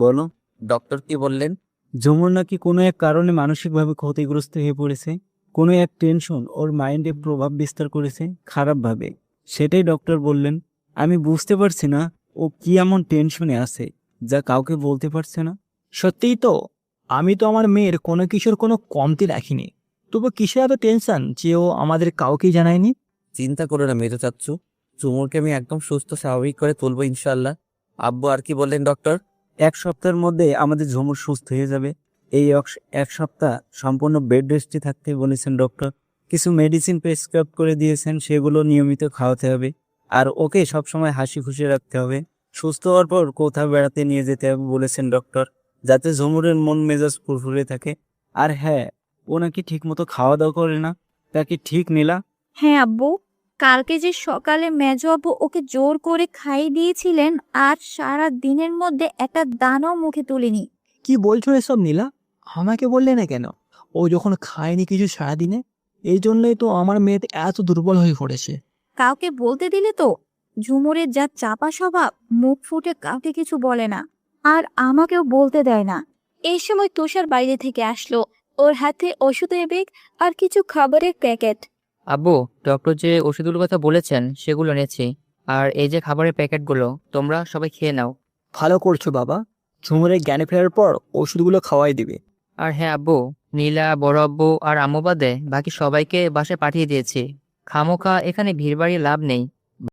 বলো। ডক্টর কি বললেন? ঝুমুর নাকি কোনো এক কারণে মানসিকভাবে ক্ষতিগ্রস্ত হয়ে পড়েছে। কোনো এক টেনশন ওর মাইন্ডে প্রভাব বিস্তার করেছে খারাপভাবে। সেটাই ডক্টর বললেন। আমি বুঝতে পারছি না ও কি এমন টেনশনে আছে যা কাউকে বলতে পারছে না। সত্যিই তো, আমি তো আমার মেয়ের কোনো কিছুর কোনো কমতি রাখিনি। তবু কিসের এত টেনশন যে ও আমাদের কাউকেই জানায়নি? চিন্তা করো না মেজো চাচ্চু, চুমুরকে আমি একদম সুস্থ স্বাভাবিক করে তুলবো ইনশাল্লাহ। আব্বু আর কি বললেন ডক্টর? 1 সপ্তাহের মধ্যে আমাদের ঝুমুর সুস্থ হয়ে যাবে। এই 1 সপ্তাহ সম্পূর্ণ বেড রেস্টে থাকতে বলেছেন ডক্টর। কিছু মেডিসিন প্রেসক্রাইব করে দিয়েছেন, সেগুলো নিয়মিত খাওয়াতে হবে। আর ওকে সবসময় হাসি খুশি রাখতে হবে। সুস্থ হওয়ার পর কোথাও বেড়াতে নিয়ে যেতে হবে বলেছেন ডক্টর, যাতে ঝুমুরের মন মেজাজ ফুরফুরে থাকে। আর হ্যাঁ, ও নাকি ঠিক মতো খাওয়া দাওয়া করে না। তা কি ঠিক নিলা? হ্যাঁ আব্বু, কালকে যে সকালে মেজো আব্বু ওকে জোর করে খাইয়ে দিয়েছিলেন, আর সারা দিনের মধ্যে একটা দানাও মুখে তুলিনি। কি বলছো এসব নীলা? আমাকে বললে না কেন? ও যখন খায়নি কিছু সারাদিনে, এই জন্যই তো আমার মেয়ে এত দুর্বল হয়ে পড়েছে। কাউকে বলতে দিলে তো? ঝুমুরের যা চাপা স্বভাব, মুখ ফুটে কাউকে কিছু বলে না, আর আমাকেও বলতে দেয় না। এই সময় তুষার বাইরে থেকে আসলো। ওর হাতে ওষুধের ব্যাগ আর কিছু খাবারের প্যাকেট। আব্বু, ডক্টর যে ওষুধগুলোর কথা বলেছেন সেগুলো এনেছি। আর এই যে খাবারের প্যাকেটগুলো, তোমরা সবাই খেয়ে নাও। ভালো করছো বাবা, ঝুমুরের জ্ঞানে ফেরার পর ওষুধগুলো খাওয়াই দিবে। আর হ্যাঁ আব্বু, নীলা, বড় আব্বু আর আম্মু বাদে বাকি সবাইকে বাসায় পাঠিয়ে দিয়েছি। খামোখা এখানে ভিড় বাড়িয়ে লাভ নেই।